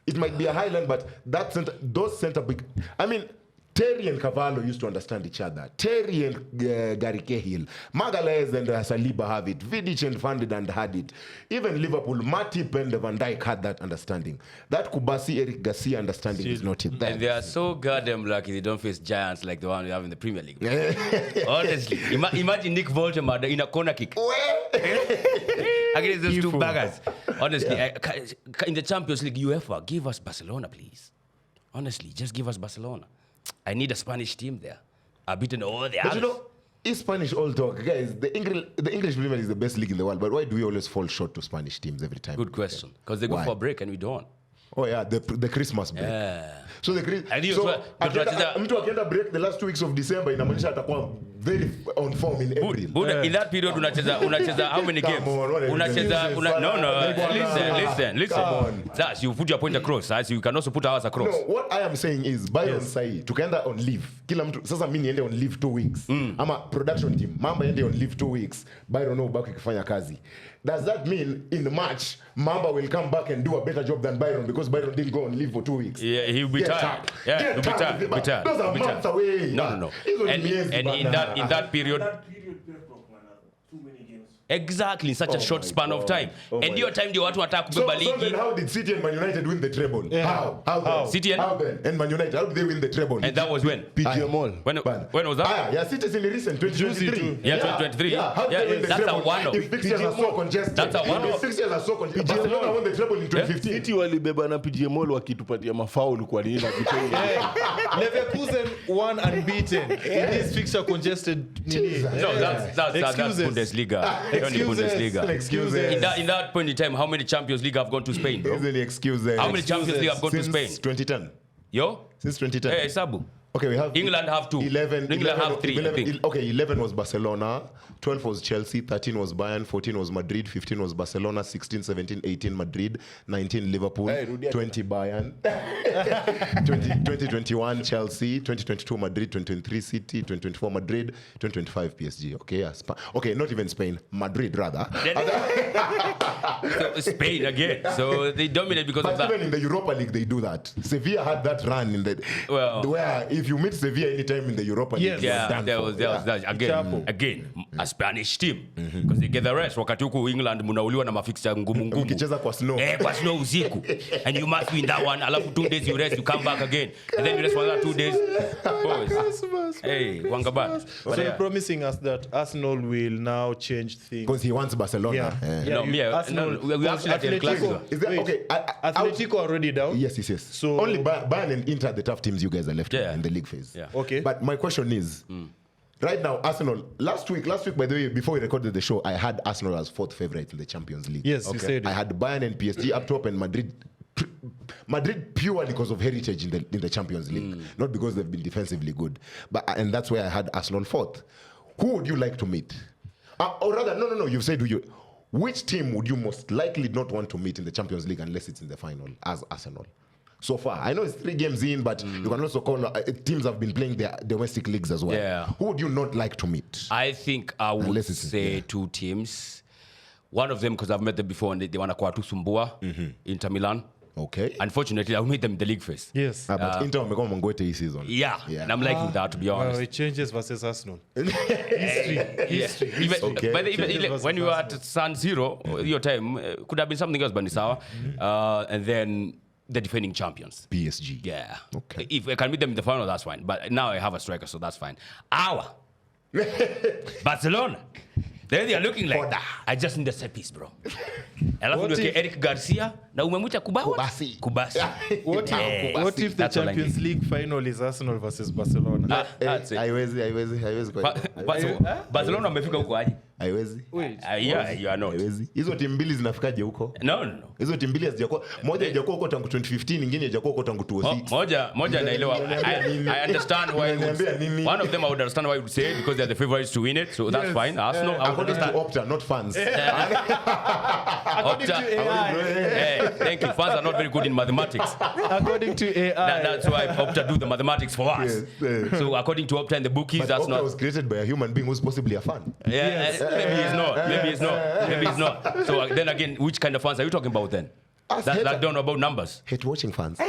It might be a highland, but those centre-back... I mean, Terry and Cavallo used to understand each other. Terry and Gary Cahill. Magalhaes and Saliba have it. Vidic and Van de Ven had it. Even Liverpool, Matip and Van Dijk had that understanding. That Kubasi, Eric Garcia understanding is not it. And they are so goddamn lucky they don't face giants like the one we have in the Premier League. Honestly. Imagine Nick Voldemar in a corner kick. Against those two baggers. Honestly, in the Champions League, UEFA, give us Barcelona, please. Honestly, just give us Barcelona. I need a Spanish team there. I've beaten all the others. But you know, it's Spanish all talk. Guys, the English Premier League is the best league in the world, but why do we always fall short to Spanish teams every time? Good question. Because they go for a break and we don't. Oh yeah, the Christmas break. Yeah. So mtu akienda break the last 2 weeks of December inamaanisha atakuwa very on form in April. In that period unacheza how many games? Listen. That's you put your point across, so you can also put ours across. No, what I am saying is Byron Sai tukaenda on leave. Kila mtu sasa mimi niende on leave 2 weeks. Ama production team Mamba ende on leave 2 weeks. Byron no back kufanya kazi. Does that mean in March Mamba will come back and do a better job than Byron because Byron didn't go on leave for 2 weeks? Yeah, he'll be tired. Yeah, he'll be tired. Those are months away. No. And in that period, exactly, in such a short span of time. And your time ndio watu wanataka kubeba ligi. So then how did City and Man United win the treble? Yeah. How? City and Man United, how did they win the treble? And that was when? PG Mall. When was that? Yeah, City is in the recent 2023. Yeah, 2023. Yeah, how did they win the treble? That's a one-off. If fixtures are so congested. That's a one-off. If fixtures are so congested. Barcelona won the treble in 2015. City walibeba na PG Mall wakitupatia mafaulu kwa nini na kitu. Leverkusen won unbeaten in this fixture congested. No, that's Bundesliga. Bundesliga. Excuses. In that point in time, how many Champions League have gone to Spain, bro? Easily excuses. How many Champions League have gone to Spain? Since 2010. Yo? Since 2010. Hey, Sabu. Okay, we have England have 2. England have 3, 11, I think. Okay, 11 was Barcelona, 12 was Chelsea, 13 was Bayern, 14 was Madrid, 15 was Barcelona, 16, 17, 18 Madrid, 19 Liverpool, 20 Bayern, 2021 Chelsea, 2022 Madrid, 2023 City, 2024 Madrid, 2025 PSG. Okay, yeah, okay, not even Spain, Madrid rather. So Spain again. So they dominate because of that. But even in the Europa League, they do that. Sevilla had that run in the where if you meet Sevilla anytime in the Europa League, there was that again a Spanish team because they get the rest. Wakati huku England mnauliwa na mafixture ngumu. Ukicheza kwa snow. Kwa snow usiku. And you must win that one. Alafu 2 days you rest, you come back again. And then you rest for another 2 days. Hey, Wangaba. So you're promising us that Arsenal will now change things. Because he wants Barcelona. We actually like El Clasico. Is that okay? Atletico already down? Yes. So only Bayern and Inter are the tough teams you guys are left in the league phase. Yeah. Okay. But my question is, right now, Arsenal, last week, by the way, before we recorded the show, I had Arsenal as 4th favorite in the Champions League. Yes, you said it. I had Bayern and PSG up top and Madrid purely because of heritage in the Champions League, not because they've been defensively good. And that's where I had Arsenal 4th. Who would you like to meet? Or rather, no, you've said which team would you most likely not want to meet in the Champions League unless it's in the final as Arsenal? so far? I know it's 3 games in, but you can also call teams have been playing their domestic leagues as well. Yeah. Who would you not like to meet? I think I would Unless it's- say 2 teams. One of them, because I've met them before, and they want to call Sumbua, Inter Milan. Okay. Unfortunately, I'll meet them in the league first. Yes. But Inter wamekuwa Mangwete this season. Yeah, and I'm liking that, to be honest. It changes versus Arsenal. History. Okay. But even Versus when we were at San Siro, your time could have been something else, Banisawa. And then the defending champions. PSG. Yeah. Okay. If I can meet them in the final, that's fine. But now I have a striker, so that's fine. Barcelona. Then they are looking like, I just need a set piece, bro. Alafu niweke Eric Garcia na umemwita Kubasi. Kubasi. What if the That's all I Champions need. League final is Arsenal versus Barcelona? That's it. Haiwezi kwa Barcelona wamefika huko aje? haiwezi. Yeah, you are not. Haiwezi. Hizo timu mbili zinafikaje huko? No. Hizo timu mbili hazijakuwa, moja haijakuwa huko tangu 2015, nyingine haijakuwa huko tangu 2006. Moja naelewa. I understand why you would Unaniambia nini? one of them I would understand why you would say it because they're the favorites to win it, so that's fine. Arsenal, I would According to understand. Opta, not fans. According to AI. Hey, thank you. Fans are not very good in mathematics. According to AI. That's why Opta do the mathematics for us. Yes. So according to Opta and the bookies, But that's Opta not. was created by a human being who's possibly a fan. Maybe he's not. Maybe he's not. So then again, which kind of fans are you talking about then? Us That hater. don't know about numbers. Hate watching fans.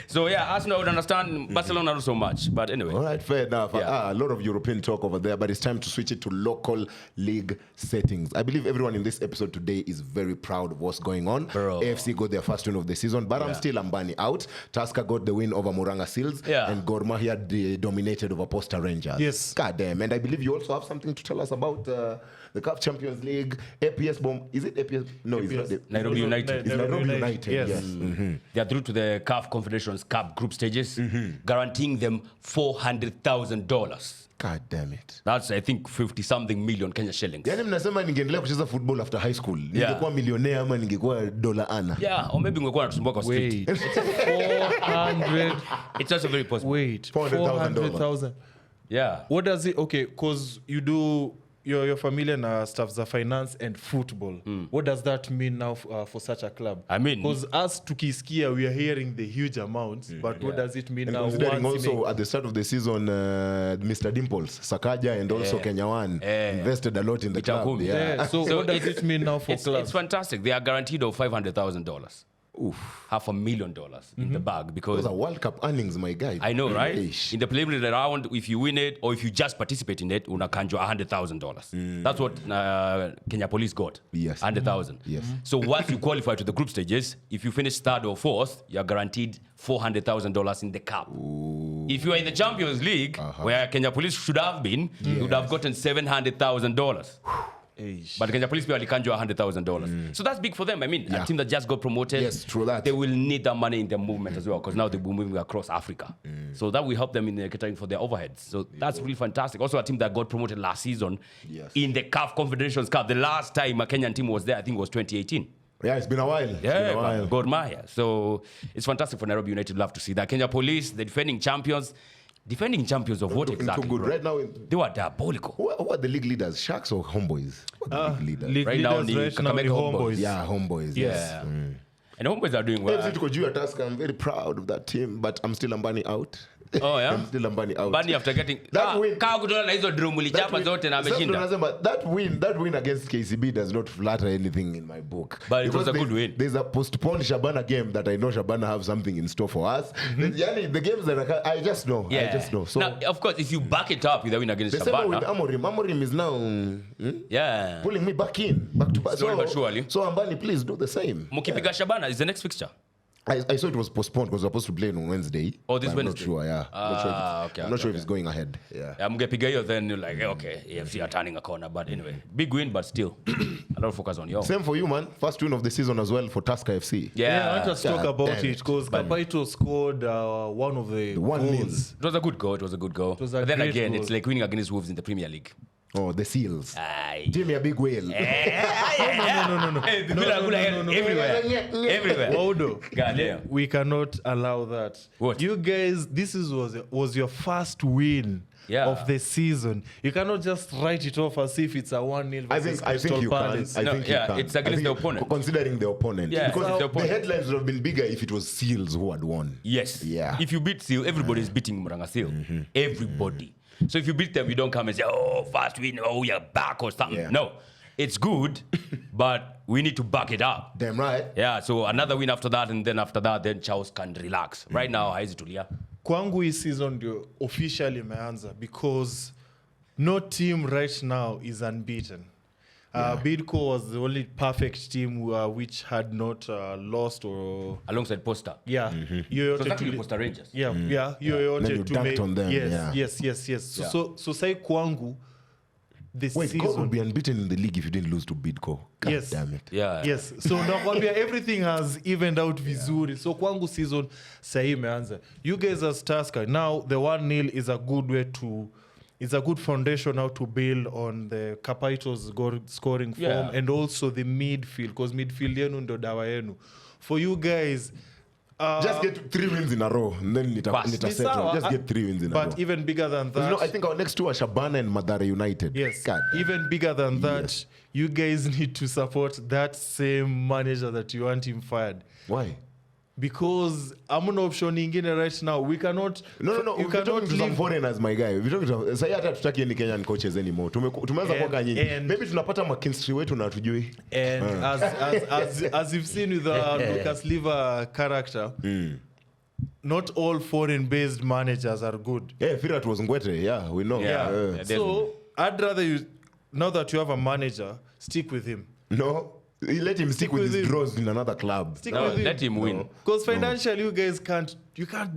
So yeah, Arsenal would understand. Barcelona not so much. But anyway. All right, fair enough. Yeah. A lot of European talk over there, but it's time to switch it to local league settings. I believe everyone in this episode today is very proud of what's going on. Bro. AFC got their first win of the season, but I'm still Ambani out. Tusker got the win over Muranga Seals, Yeah. and Gor Mahia dominated over Posta Rangers. Yes. God damn. And I believe you also have something to tell us about the CAF Champions League. APS bomb. Is it APS? No, it's not. Nairobi United. It's Nairobi United. Yes. Yes. They are through to the CAF Confederations Cup group stages, guaranteeing them $400,000. God damn it. That's, I think, 50-something million Kenya shillings. Yani mnasema ningeendelea kucheza football after high school. Ningekuwa millionaire ama ningekuwa dola ana. Yeah, or maybe ungekuwa natusumbua kwa street. Wait. 400. It's also very possible. Wait. $400,000. 400,000. Yeah. What does it? Okay, because you do. You're familiar na stuff za finance and football. What does that mean now for such a club? I mean- because us tukisikia we are hearing the huge amounts, but what does it mean And now? considering once in also a- at the start of the season, Mr. Dimples, Sakaja, and also Kenya One invested a lot in the club. Itakumi. Yeah. So what does it mean now for It's clubs? fantastic. They are guaranteed of $500,000. $500,000 in the bag because Those are World Cup earnings, my guy. I know, right? Eish. In the preliminary round, if you win it or if you just participate in it, unakanjwa $100,000. That's what Kenya Police got. Yes. 100,000. Yes. So once you qualify to the group stages, if you finish third or fourth, you're guaranteed $400,000 in the cup. If you are in the Champions League, where Kenya Police should have been, you would have gotten $700,000. But Kenya Police pay alikanjwa $100,000. So that's big for them. I mean, a team that just got promoted, Yes, true that. they will need that money in their movement as well because now they'll be moving across Africa. So that will help them in catering for their overheads. So that's really fantastic. Also, a team that got promoted last season in the CAF Confederations Cup. The last time a Kenyan team was there, I think it was 2018. Yeah, it's been a while. It's been a while. Gor Mahia. So it's fantastic for Nairobi United. Love to see that. Kenya Police, the defending champions. Defending champions of what Looking exactly? too good. bro? Right now, They were diabolical. who are the league leaders? Sharks or Homeboys? What are the league leaders? League Right now, leaders the right now, the Kakamega Homeboys. Homeboys. Yeah, Homeboys. Yeah. And the Homeboys are doing well. AFC tuko juu ya Tusker. I'm very proud of that team, but I'm still Ambani out. Oh, yeah? I'm still Ambani out. Bani after getting That win- kaa kutoka na hizo drum ulichapa zote na Sasa ameshinda. tunasema, that win against KCB does not flatter anything in my book. But it was Because a good win. There's a postponed Shabana game that I know Shabana have something in store for us. Yani, the games that I just know. I just know. So now, of course, if you back it up with a win against the same with Shabana, Amorim. Amorim is now yeah. pulling me back to back. Slowly but surely. So Ambani, please do the same. Mukipiga Shabana is the next fixture. I saw it was postponed because we're supposed to play on Wednesday. Oh, this but I'm Wednesday? not sure. Yeah. I'm not sure if it's going ahead. Yeah. Mgepiga hiyo then you're like, okay, AFC are turning a corner. But anyway, big win, but still, a lot of focus on you. Same for you, man. First win of the season as well for Tusker FC. Yeah, I want us to talk God about damn it because Kapaito scored one of the one goals. It was a good goal. It was a good goal. was a But then great again, goal. it's like winning against Wolves in the Premier League. Oh, the seals. Aye. Give me a big whale. No. Hey, the everywhere. Odo, Goddamn. we cannot allow that. What? You guys, was your first win of the season. You cannot just write it off as if it's a 1-0 versus I think you Palace. can. I think you can. It's against the opponent. Considering the opponent. Yeah, Because it's the opponent. the headlines would have been bigger if it was Seals who had won. Yes. Yeah. If you beat Seal, everybody's beating Muranga Seal. Everybody. So if you beat them, you don't come and say, oh, fast win, oh, you're back or something. Yeah. No. It's good, but we need to back it up. Damn right. Yeah, so another win after that, and then after that, then Charles can relax. Right now, haizi tulia. Kwangu hii season ndio officially imeanza because no team right now is unbeaten. Bidco was the only perfect team which had not lost or Alongside Poster. yeah. So it's actually Poster Rangers. Yeah, yeah. You Then you wanted to dunked make on them, yeah. yes. Yeah. So say Kwangu this Wait, God season. would be unbeaten in the league if you didn't lose to Bidco. God Yes. damn it. Yeah. Yes, so nakwambia everything has evened out vizuri. So kwangu season sahi imeanza. You guys as Tusker, now the 1-0 is a good way to it's a good foundation now to build on the Kapaito's scoring form Yeah. and also the midfield because midfield yenu ndo dawa yenu. For you guys Just get 3 wins in a row and then Pass. nita ni settle. sawa, Just get 3 wins in a row. but even bigger than that. I think our next two are Shabana and Madara United. Yes, God damn. even bigger than that, Yes. you guys need to support that same manager that you want him fired. Why? Because I'm an option ingine right now. We cannot. No. You We're cannot talking to some leave. foreigners, my guy. We're talking to say hata tutaki any Kenyan coaches anymore. Tumeanza kuwaka nyinyi. and- Maybe tunapata McKinstry wetu na tujui. And as you've seen with the Lucas Liver character, not all foreign-based managers are good. Yeah, Firat was Ngwete. Yeah, we know. Yeah. So Definitely. I'd rather you, now that you have a manager, stick with him. No. You let him stick with with his him. draws in another club. Stick No, with him. let him win. Because financially, you guys can't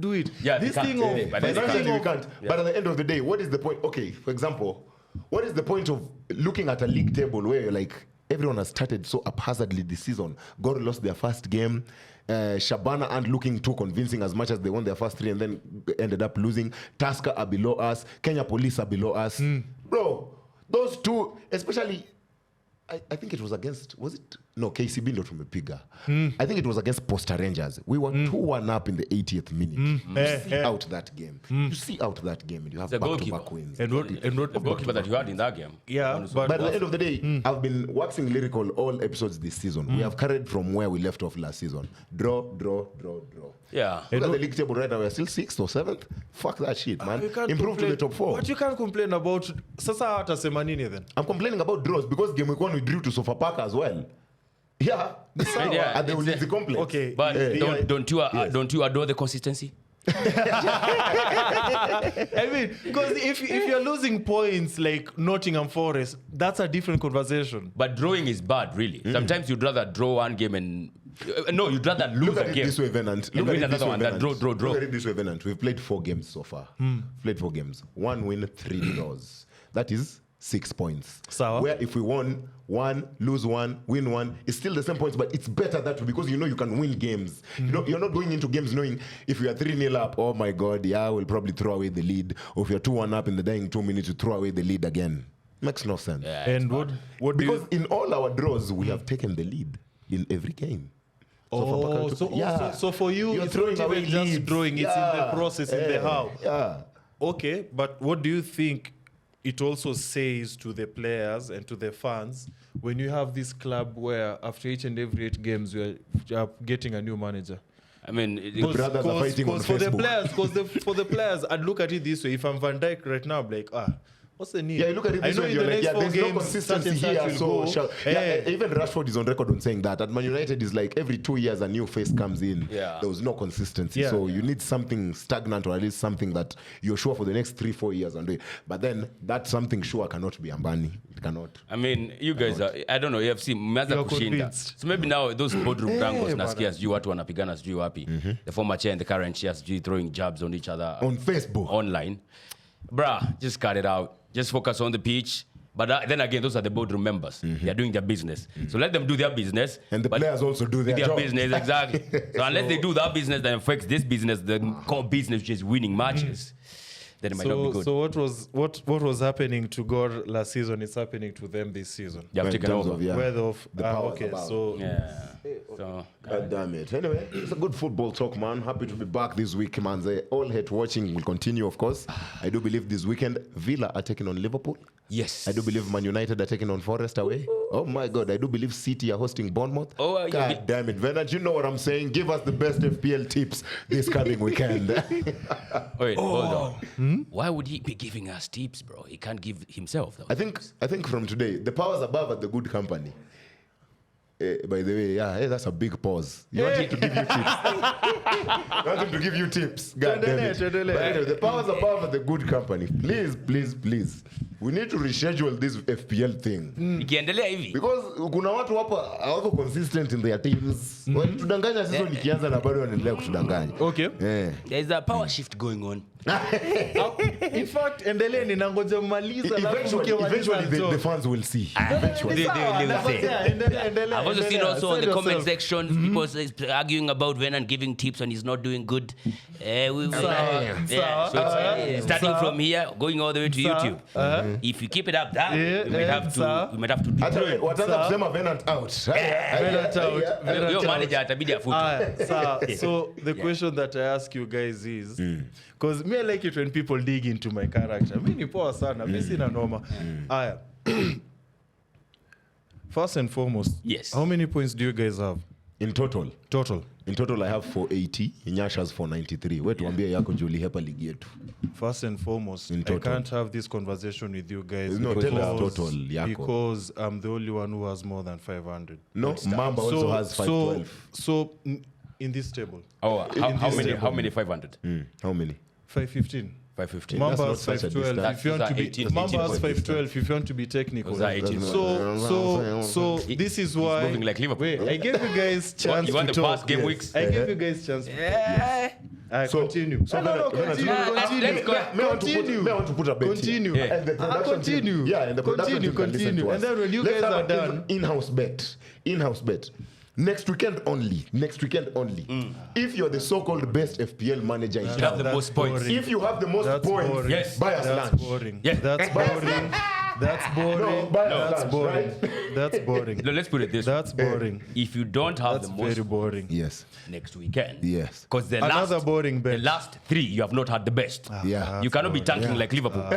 do it. Yeah, they this can't. thing Yeah, of but this they Financially, thing we of can't. But at the end of the day, what is the point? Okay, for example, what is the point of looking at a league table where you're like everyone has started so haphazardly this season? Gor lost their first game. Shabana aren't looking too convincing as much as they won their first 3 and then ended up losing. Tusker are below us. Kenya Police are below us. Bro, those two, especially, I think it was against, was it? No, KCB ndo tumepiga. I think it was against Poster Rangers. We were 2-1 up in the 80th minute. You see out that game. You see out that game and you have The back-to-back goalkeeper. wins. and what The goalkeeper that you had in that game. Yeah, But at the end of the day, I've been waxing lyrical all episodes this season. We have carried from where we left off last season. Draw. Yeah. Look at the league table right now. We're still 6th or 7th. Fuck that shit, man. You can't Improve to complain. the top 4. But you can't complain about sasa atasema nini then? I'm complaining about draws because game week 1 we drew to Sofapaka as well. Yeah. Yeah, At the it's Ulinzi complex. Okay. But Yeah. don't you adore the consistency? I mean, because if you're losing points like Nottingham Forest, that's a different conversation. But drawing is bad, really. Sometimes you'd rather draw one game and no, you'd rather lose Look at a it game. this way, Venant. And win another one. That draw. Look at it this way, Venant. We've played 4 games so far. Played 4 games. 1 win, 3 draws. That is 6 points. Sawa. Where if we won 1, lose 1, win 1, it's still the same points, but it's better that way because you know you can win games. You know, you're not going into games knowing if you are 3-0 up, oh my God, yeah, we'll probably throw away the lead. Or if you're 2-1 up in the dying 2 minutes, you throw away the lead again. Makes no sense. Yeah, And what do Because you... in all our draws, we have taken the lead in every game. So for you, You're it's throwing not away even just leads. drawing, it's in the process, in the how. Yeah. Okay, but what do you think it also says to the players and to the fans when you have this club where after each and every 8 games you are getting a new manager? I mean, Brothers are fighting on for the Facebook. players, for the players, I'd look at it this way. If I'm Van Dijk right now, I'm like, what's the need? Yeah, you look at it I this know way, in you're the like, next yeah, 4 there's no games, consistency such and here. such So, will go. yeah, even Rashford is on record on saying that. At Man United is like every 2 years a new face comes in. Yeah. There was no consistency. Yeah. So you need something stagnant or at least something that you're sure for the next 3-4 years. But then that something sure cannot be Ambani. It cannot. I mean, you guys are, I don't know, AFC mmeanza You're kushinda. convinced. So maybe now those boardroom wrangles nasikia sijui watu wanapigana sijui wapi. The former chair and the current chair sijui throwing jabs on each other On Facebook. online. Bruh, just cut it out. Just focus on the pitch. But then again, those are the boardroom members. They're doing their business. So let them do their business. And the but players also do their job. business, exactly. So unless they do that business that affects this business, the core business, which is winning matches. then it might not be good. So what was happening to God last season is happening to them this season. They have In taken terms over. of, yeah. Whether of The powers okay, about. so Yeah. So God damn it. Anyway, it's a good football talk, man. Happy to be back this week, man. All hate watching will continue, of course. I do believe this weekend Villa are taking on Liverpool. yes. I do believe Man United are taking on Forest away. Oh my God, I do believe City are hosting Bournemouth. Oh, yeah. God damn it, Venant, you know what I'm saying. Give us the best FPL tips this coming weekend. Wait, hold on. Why would he be giving us tips, bro? He can't give himself. Though. I think from today, the powers above are the good company. By the way, yeah, hey, that's a big pause. You want him to give you tips. You want him to give you tips. God damn it. But anyway, the powers above are the good company. Please, please, please. We need to reschedule this FPL thing. Ikiendelea hivi. Because kuna watu hawako consistent in their teams. Wanatudanganya sisi nikianza na bado wanaendelea kutudanganya. okay. There's a power shift going on. In fact, endelee ninangoja mmaliza Eventually the fans will see. They will say. I've also seen also on the comment section people arguing about Venan giving tips and he's not doing good. Starting from here, going all the way to YouTube. If you keep it up, we might have to deteriorate. Wataanza kusema Venant out. Your manager atabidi afutu. So the question that I ask you guys is, because me I like it when people dig into my character. Mi ni poa sana, mi sina noma. Aya. First and foremost, Yes. how many points do you guys have? In total. Total. In total I have 480. Inyasha has 493. Wewe tuambie yako Julie hepa ligi yetu. First and foremost, In I total. can't have this conversation with you guys No, tell us total, Yako. because I'm the only one who has more than 500. No, Mamba also has 512. So in this table, Oh, how many 500? How many? 515. 550. Mamba not has such a 512. distance. If you want to be, 18 Mamba has points 512. If you want to be technical. Those are 18 So this is why. moving like Liverpool. Wait, I gave you guys chance You want to the talk. past game weeks? I gave you guys chance. So- Continue. so No, Venant, continue. let's go. May I want to put a bet Continue. here. Yeah. And the production Continue. team, yeah, and the production team can listen Continue. to us. And then when you Let's guys have are an done- in-house bet. Next weekend only. If you're the so-called best FPL manager in You have the That's most points. boring. if you have the most That's points, boring. Yes. buy us That's lunch. boring. Yeah. That's boring. That's boring. No, buy us That's lunch, boring. right? That's boring. No, let's put it this way. That's boring. If you don't have That's the most very boring. Yes. next weekend, Yes. because Another boring bet. the last three you have not had the best. Yeah. You cannot be tanking like Liverpool.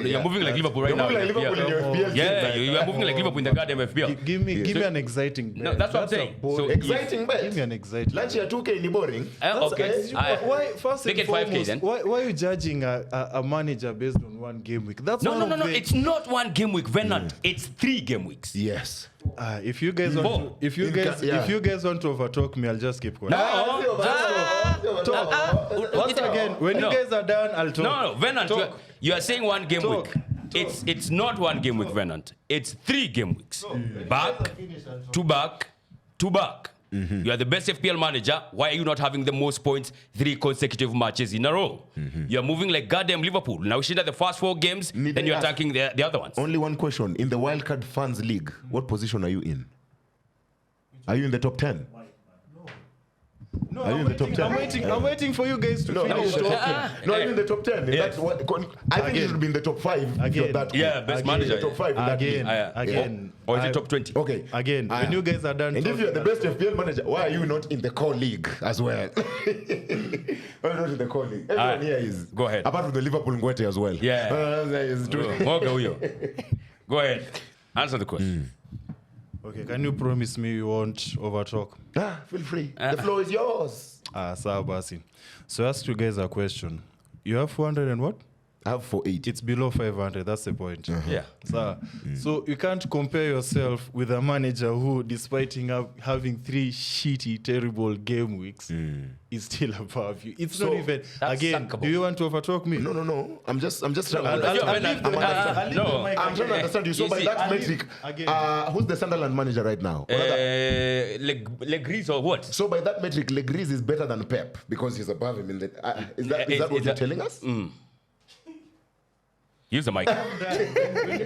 You're moving like Liverpool right You're now. moving like Liverpool in your FPL Yeah, team. you are moving like Liverpool in the goddamn FPL. Give me an exciting bet. No, that's what I'm a saying. boring- So Exciting bet. Give me an exciting. Lunch ya 2K ni boring. Okay. Why first Make and it 5K foremost, then. why are you judging a manager based on one game week? That's No. one of the- It's not one game week, Venant. It's 3 game weeks. Yes. If you guys want Four. to, if you guys want to overtalk me, I'll just keep quiet. Once again, when you guys are done, I'll talk. No, Venant, Talk. you are saying one game Talk. week. It's not one game week, Venant. It's 3 game weeks. Back to back to back. You are the best FPL manager. Why are you not having the most points 3 consecutive matches in a row? You are moving like goddamn Liverpool. Now, you the first 4 games, then you're attacking the other ones. Only one question. In the Wildcard Fans League, what position are you in? Are you in the top 10? No, Are you in the top 10? I'm waiting for you guys to No, finish no, talking. no, are you in the top 10? Yeah. That's what, I think you Again. should be in the top 5 if you're Again. that good. Yeah, best Again, manager. Top 5 in that league. Again. Or is it top 20? Okay. Again, Aya. when you guys are done And if talking, you're the best FPL manager, why are you not in the core league as well? Why not in the core league? Everyone Aya. here is. Go ahead. Apart from the Liverpool Ngwete as well. Yeah. It's true. Moga huyo. Go ahead. Answer the question. Okay, can you promise me you won't overtalk? Feel free. The floor is yours. Sawa basi. So I ask you guys a question. You have 400 and what? I have 480. It's below 500. That's the point. Yeah. So you can't compare yourself with a manager who, despite having 3 shitty, terrible game weeks, is still above you. It's not even. That's Again, sackable. do you want to overtalk me? No. I'm just trying to I'll leave the mic. I'll leave the No. mic I'm trying to understand you. So You by see, that metric, again. who's the Sunderland manager right now? Legris or what? So by that metric, Legris is better than Pep because he's above him in the. Is that what you're telling us? Use the mic.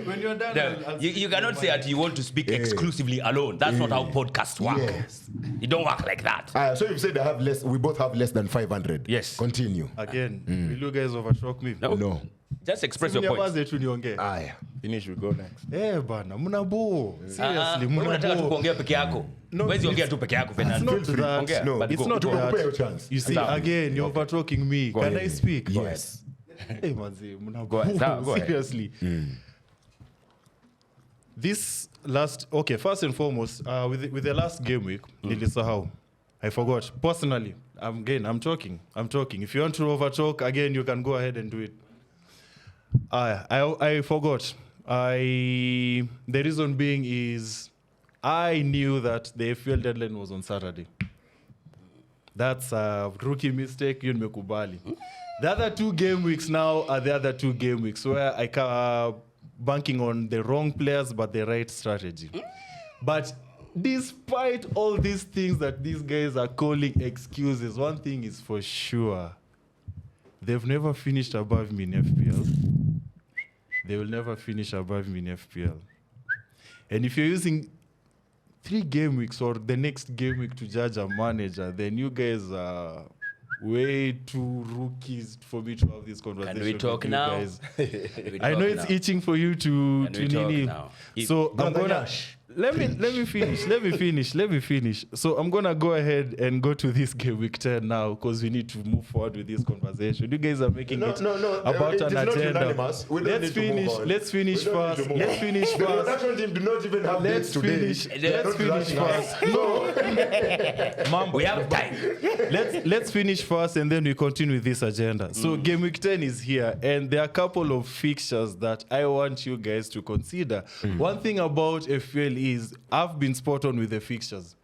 when you're done, You cannot say that you want to speak exclusively alone. That's not how podcasts work. Yes. It don't work like that. So you've said we both have less than 500. Yes. Continue. Again, will you guys overshock me? No. Just express your point. Mnyamaze tu niongee. Finish, we go next. Bana, mnabo. Seriously, Wewe unataka tu mnabo. kuongea peke yako. No, Huwezi it's- ongea tu peke yako, It's Fernando. not that. Ongea, No, but It's go. not Tukupe your that. chance. You see, Sawa. again, you're overtalking me. Go Can ahead. I speak? Yes. Hey, manzi, mnabo. Go ahead. Sawa, go ahead. Seriously. This last, first and foremost, with the last game week, nilisahau. I forgot. Personally, I'm talking. If you want to overtalk, again, you can go ahead and do it. I forgot. The reason being is I knew that the FPL deadline was on Saturday. That's a rookie mistake. You nimekubali. The other 2 game weeks now are the other 2 game weeks where I banking on the wrong players but the right strategy. But despite all these things that these guys are calling excuses, one thing is for sure. They've never finished above me in FPL. They will never finish above me in FPL. And if you're using 3 game weeks or the next game week to judge a manager, then you guys are way too rookies for me to have this conversation. Can we talk with you now? guys. We I know talk it's now. itching for you to Can we talk nini. now? So I'm Brother gonna Yash, let me finish. So I'm gonna go ahead and go to this game week 10 now because we need to move forward with this conversation. You guys are making No, it no. about It an is not agenda. unanimous. We don't need to move on. Let's finish We don't need first. to move Let's on. finish The first. production team do not even have dates Let's today. finish. They are Let's not finish rushing us. first. No, Mambo. We have time. Let's finish first and then we continue with this agenda. So game week 10 is here and there are a couple of fixtures that I want you guys to consider. One thing about FPL is I've been spot on with the fixtures.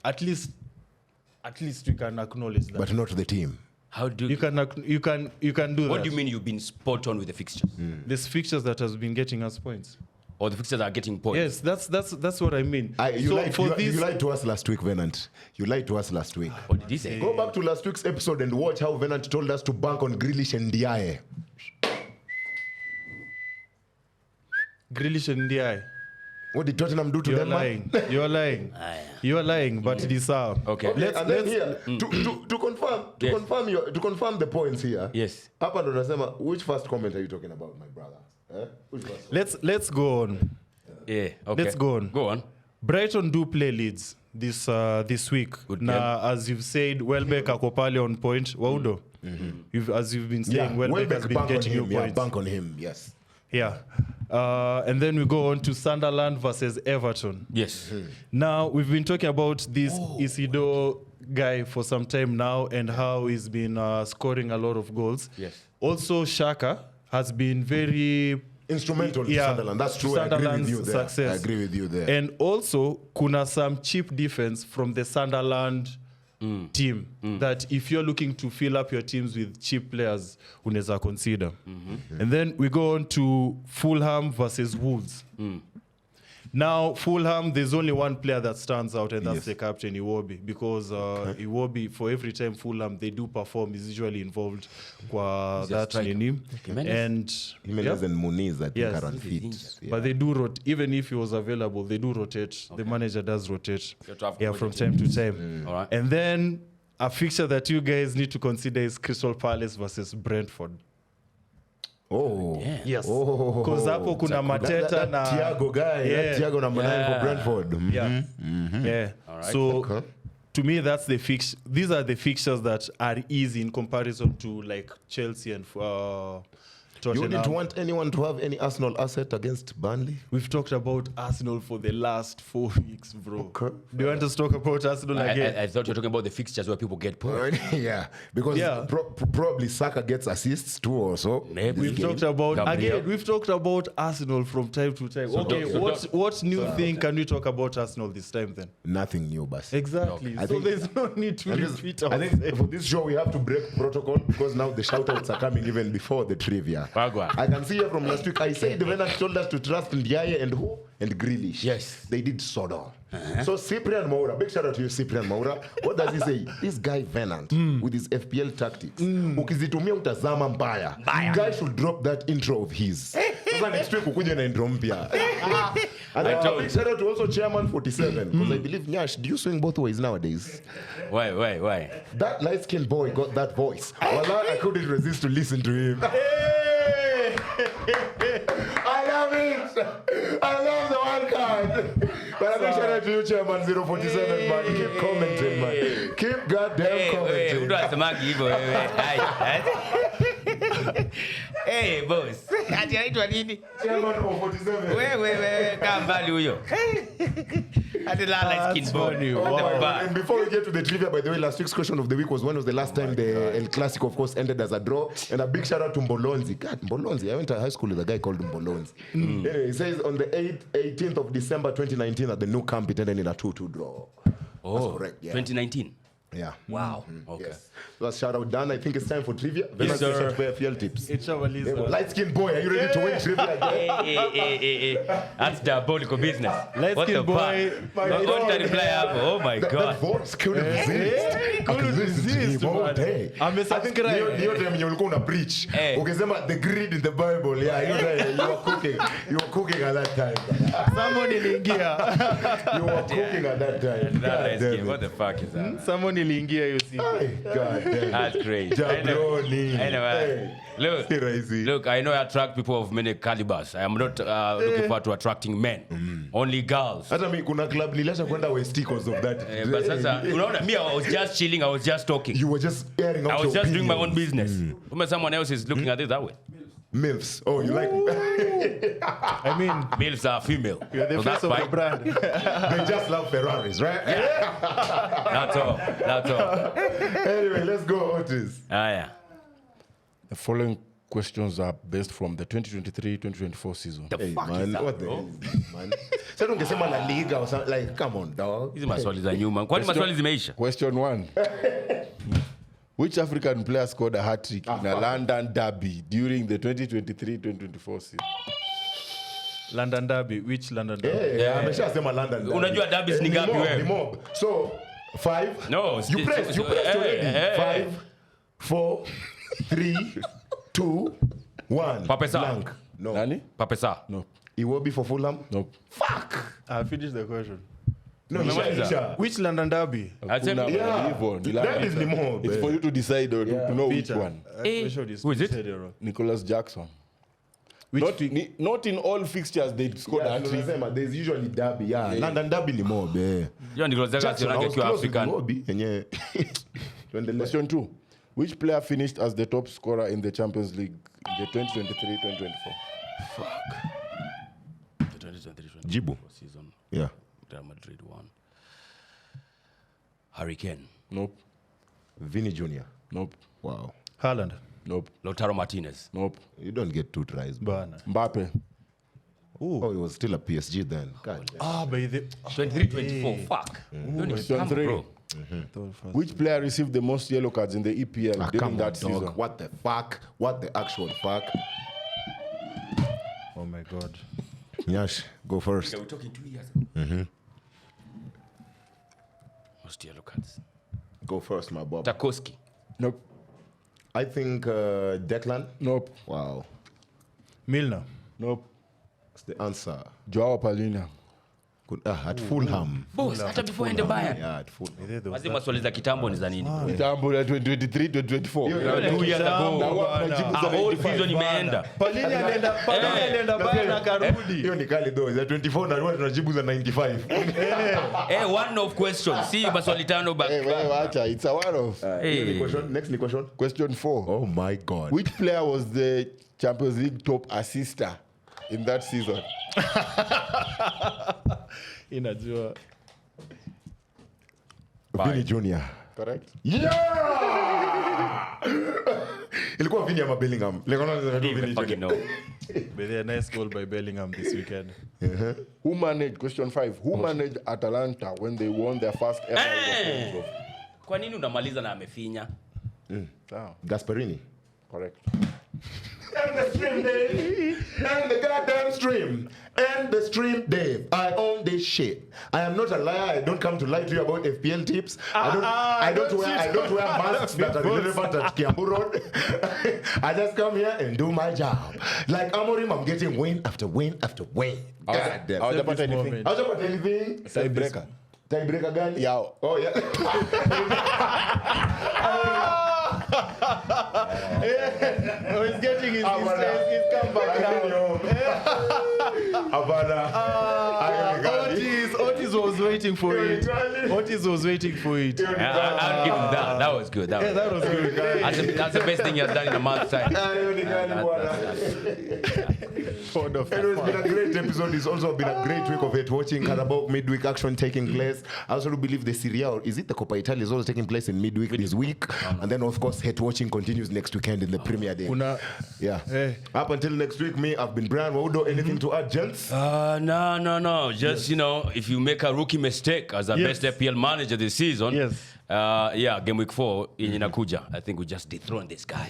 At least we can acknowledge that. But not the team. How do you can do that. What do you mean you've been spot on with the fixtures? There's fixtures that has been getting us points. Or the fixtures are getting points? Yes, that's what I mean. You lied to us last week, Venant. You lied to us last week. What did he say? Go back to last week's episode and watch how Venant told us to bank on Grealish and Diaye. Grealish and Ndiaye. What did Tottenham do to You're them, man? lying. You're lying. You're lying, but it is how. Okay. And then here, to confirm the points here. Yes. Hapa ndo nasema, which first comment are you talking about, my brother? Which first? Let's go on. Yeah. Okay. Let's go on. Go on. Brighton do play Leeds this week. Good Now, as you've said, Welbeck ako pale on point. Waudo, as you've been saying, Welbeck has been bank on getting you him. Yeah, points. bank on him. Yes. Yeah. And then we go on to Sunderland versus Everton. Yes. Now, we've been talking about this Isidore guy for some time now and how he's been scoring a lot of goals. Yes. Also, Shaka has been very Instrumental to Sunderland. That's true. I agree with you there. Success. I agree with you there. And also, kuna some cheap defense from the Sunderland team that if you're looking to fill up your teams with cheap players, unaweza consider. And then we go on to Fulham versus Wolves. Now, Fulham, there's only one player that stands out, and that's Yes. the captain, Iwobi. Because Iwobi, for every time Fulham, they do perform, is usually involved kwa that striker. nini. Jimenez. And Jimenez and Muniz, I think, Yes. are unfit. Yeah. but they do rotate. Even if he was available, they do rotate. The manager does rotate. You have to have Yeah, from time to time. All right. And then a fixture that you guys need to consider is Crystal Palace versus Brentford. Oh. Yeah. Yes. Oh. Because hapo kuna Mateta That na Thiago guy. Yeah. That Thiago number 9 for Yeah. Brentford. Mhm. Yeah. Yeah. right. So Okay. to me, that's the fix. These are the fixtures that are easy in comparison to like Chelsea and You Tottenham. wouldn't want anyone to have any Arsenal asset against Burnley? We've talked about Arsenal for the last 4 weeks, bro. Okay. Do you want us to talk about Arsenal again? I thought you were talking about the fixtures where people get points. Yeah, because Yeah. probably Saka gets assists too or so. Maybe. We've talked about Gabriel. again. We've talked about Arsenal from time to time. Okay, what new thing can we talk about Arsenal this time then? Nothing new, Bas. Exactly. I So think- there's no need to repeat I think ourselves. for this show we have to break protocol because now the shoutouts are coming even before the trivia. Wagwan. I can see here from last week. I said the Venant told us to trust Ndiaye and who? And Grealish. Yes. They did so. So Cyprian Moura, big shout out to you, Cyprian Moura. What does he say? This guy Venant with his FPL tactics. Ukizitumia utazama mbaya. Guy should drop that intro of his. Sasa next week ukuje na intro mpya. And then a big shout out to also Chairman 47 because I believe Nyash, do you swing both ways nowadays? Why? That light-skinned boy got that voice. Well, I couldn't resist to listen to him. I love it. I love the Wildcard. But a big shout out to you, Chairman 047, man. Keep commenting, man. Keep goddamn commenting. Mtu asemagi hivyo wewe. Hey boss. Ati anaitwa nini? Chairman 047. Wewe kaa mbali huyo. Ati la skin bone. And before we get to the trivia, by the way, last week's question of the week was when was the last time the El Clasico, of course, ended as a draw. And a big shout out to Mbolonzi. God, Mbolonzi. I went to high school with a guy called Mbolonzi. Anyway, he says on the 18th of December 2019 at the new camp, it ended in a 2-2 draw. That's correct. Yeah. 2019. Yeah. Wow. Okay. Yes. So that's shout out done. I think it's time for trivia. Yes, sir. FPL tips. It's our list. Light-skinned boy, are you ready to win trivia again? Hey. That's diabolical business. Light-skinned boy. What the reply hapo? Oh my That god. voice couldn't resist. Couldn't resist, all man. day. I'm a subscriber. Hiyo time yenye ulikuwa una preach. Ukisema the greed in the Bible. Yeah, you were cooking. You were cooking at that time. Someone iliingia. You were cooking at that time. God damn it. What the fuck is that? Someone iliingia hiyo siku. Ay, God damn it. That's great. Jabroni. Anyway, Hey. look, I know I attract people of many calibers. I am not looking forward to attracting men. Only girls. Hata mimi kuna club nilasha kwenda West because of that. But sasa, unaona, me, I was just chilling, I was just talking. You were just airing out I your was just doing my own opinions. business. When someone else is looking at it that way. MILFs. Oh, you like I mean, Males are female. you're the So face that's of the fine. brand. they just love Ferraris, right? That's all. Anyway, let's go, Otis. Yeah. The following questions are based from the 2023-2024 season. The Hey, fuck man, is that, what the bro? hell is this, man? Sasa ungesema La Liga or something, like, come on, dog. Hizi maswali za nyuma. Kwani maswali zimeisha? Question 1. Which African player scored a hat-trick in a London derby during the 2023-2024 season? London Derby. Which London Derby? Yeah, ameshasema London. Derby. Unajua derbies ni ngapi mob, wewe? ni mob. So, 5. No, You pressed already. 5, 4, 3, 2, 1. Papesa. Blank. No. Nani? Papesa. No. Iwobi for Fulham. Nope. I finished the question. No, Isha. Which London Derby? Hakuna Yeah. hivyo, ni That is the mob. It's for you to decide or to know which one. Who is it? Nicholas Jackson. Which Not in all fixtures they scored a hat-trick. There's usually derby. Yeah. London derby ni mob. Yeah. Hiyo ndio Jackson, I was akiwa close with African. Mobi. Yenye. Tuendelee. Question 2. Which player finished as the top scorer in the Champions League in the 2023-2024? The 2023 Jibu. season. Yeah. Real Madrid won. Hurricane. Nope. Vinny Jr. Nope. Wow. Haaland. Nope. Lautaro Martinez. Nope. You don't get 2 tries. Bana. Mbappe. Oh, he was still a PSG then. God. By the 23-24. Fuck. Hiyo ni Question scam, 3. bro. Which player received the most yellow cards in the EPL during Come on, that dog. season? What the fuck? What the actual fuck? Oh my God. Nyash, go first. We're talking 2 years. Most yellow cards. Go first, my bob. Tarkowski. Nope. I think Declan. Nope. Wow. Milner. Nope. That's the answer. Joao Palhinha. Good. At Fulham. Boss, hata before ende Bayern. Yeah, at Fulham. Wazi maswali za kitambo ni za nini? Kitambo ya 2023-2024. 2 years ago. A whole season imeenda. Palini alienda Bayern akarudi. Hiyo ni kali though. Za 24 na leo tunajibu za 95. One of questions. Si maswali tano back. Hey, wacha, it's a one-off. Next question. Question 4. Oh my God. Which player was the Champions League top assister in that season? Inajua. Vinny Jr. Correct? Yeah! Ilikuwa Vinny ama Bellingham. Even fucking know. But they a nice goal by Bellingham this weekend. Who managed, question 5, who managed Atalanta when they won their first ever European trophy? Kwa nini unamaliza na amefinya? Sawa. Gasperini. Correct. And the stream, Dave. And the goddamn stream. And the stream, Dave. I own this shit. I am not a liar. I don't come to lie to you about FPL tips. I don't wear masks that are relevant at Kiambu Road. I just come here and do my job. Like Amorim, I'm getting win after win after win. God damn. Hawajapata anything. How's anything? Tiebreaker. Tiebreaker gani? Yao. Oh, yeah. Oh, he's getting his comeback now. Otis was waiting for it. Otis was waiting for it. I'll give him that. That was good. That was good. That's the best thing he has done in a month's time. It's been a great episode. It's also been a great week of it. Watching Carabao midweek action taking place. I also believe the Serie A, or is it the Coppa Italia, is also taking place in midweek this week. And then, of course, hate watching continues next weekend in the Premier Day. Yeah. Up until next week, I've been Brian Waudo. Anything to add, gents? No. Just, if you make a rookie mistake as a best FPL manager this season, game week 4 in Inakuja, I think we just dethrone this guy.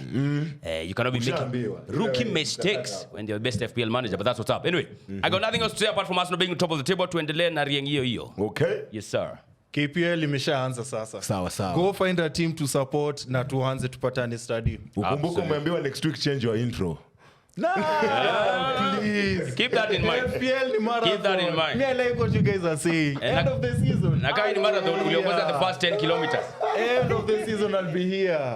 You cannot be making rookie mistakes when you're the best FPL manager, but that's what's up. Anyway, I got nothing else to say apart from Arsenal being on top of the table. Tuendelee na rieng hiyo. Okay. Yes, sir. KPL imeshaanza sasa. Sawa. Go find a team to support na tuanze tupatane stadium. Ukumbuke umeambiwa next week change your intro. Please. Keep that in mind. FPL ni marathon. Keep that in mind. Me, I like what you guys are saying. End of the season. Nakai ni marathon, uliongoza the first 10 kilometers. End of the season, I'll be here.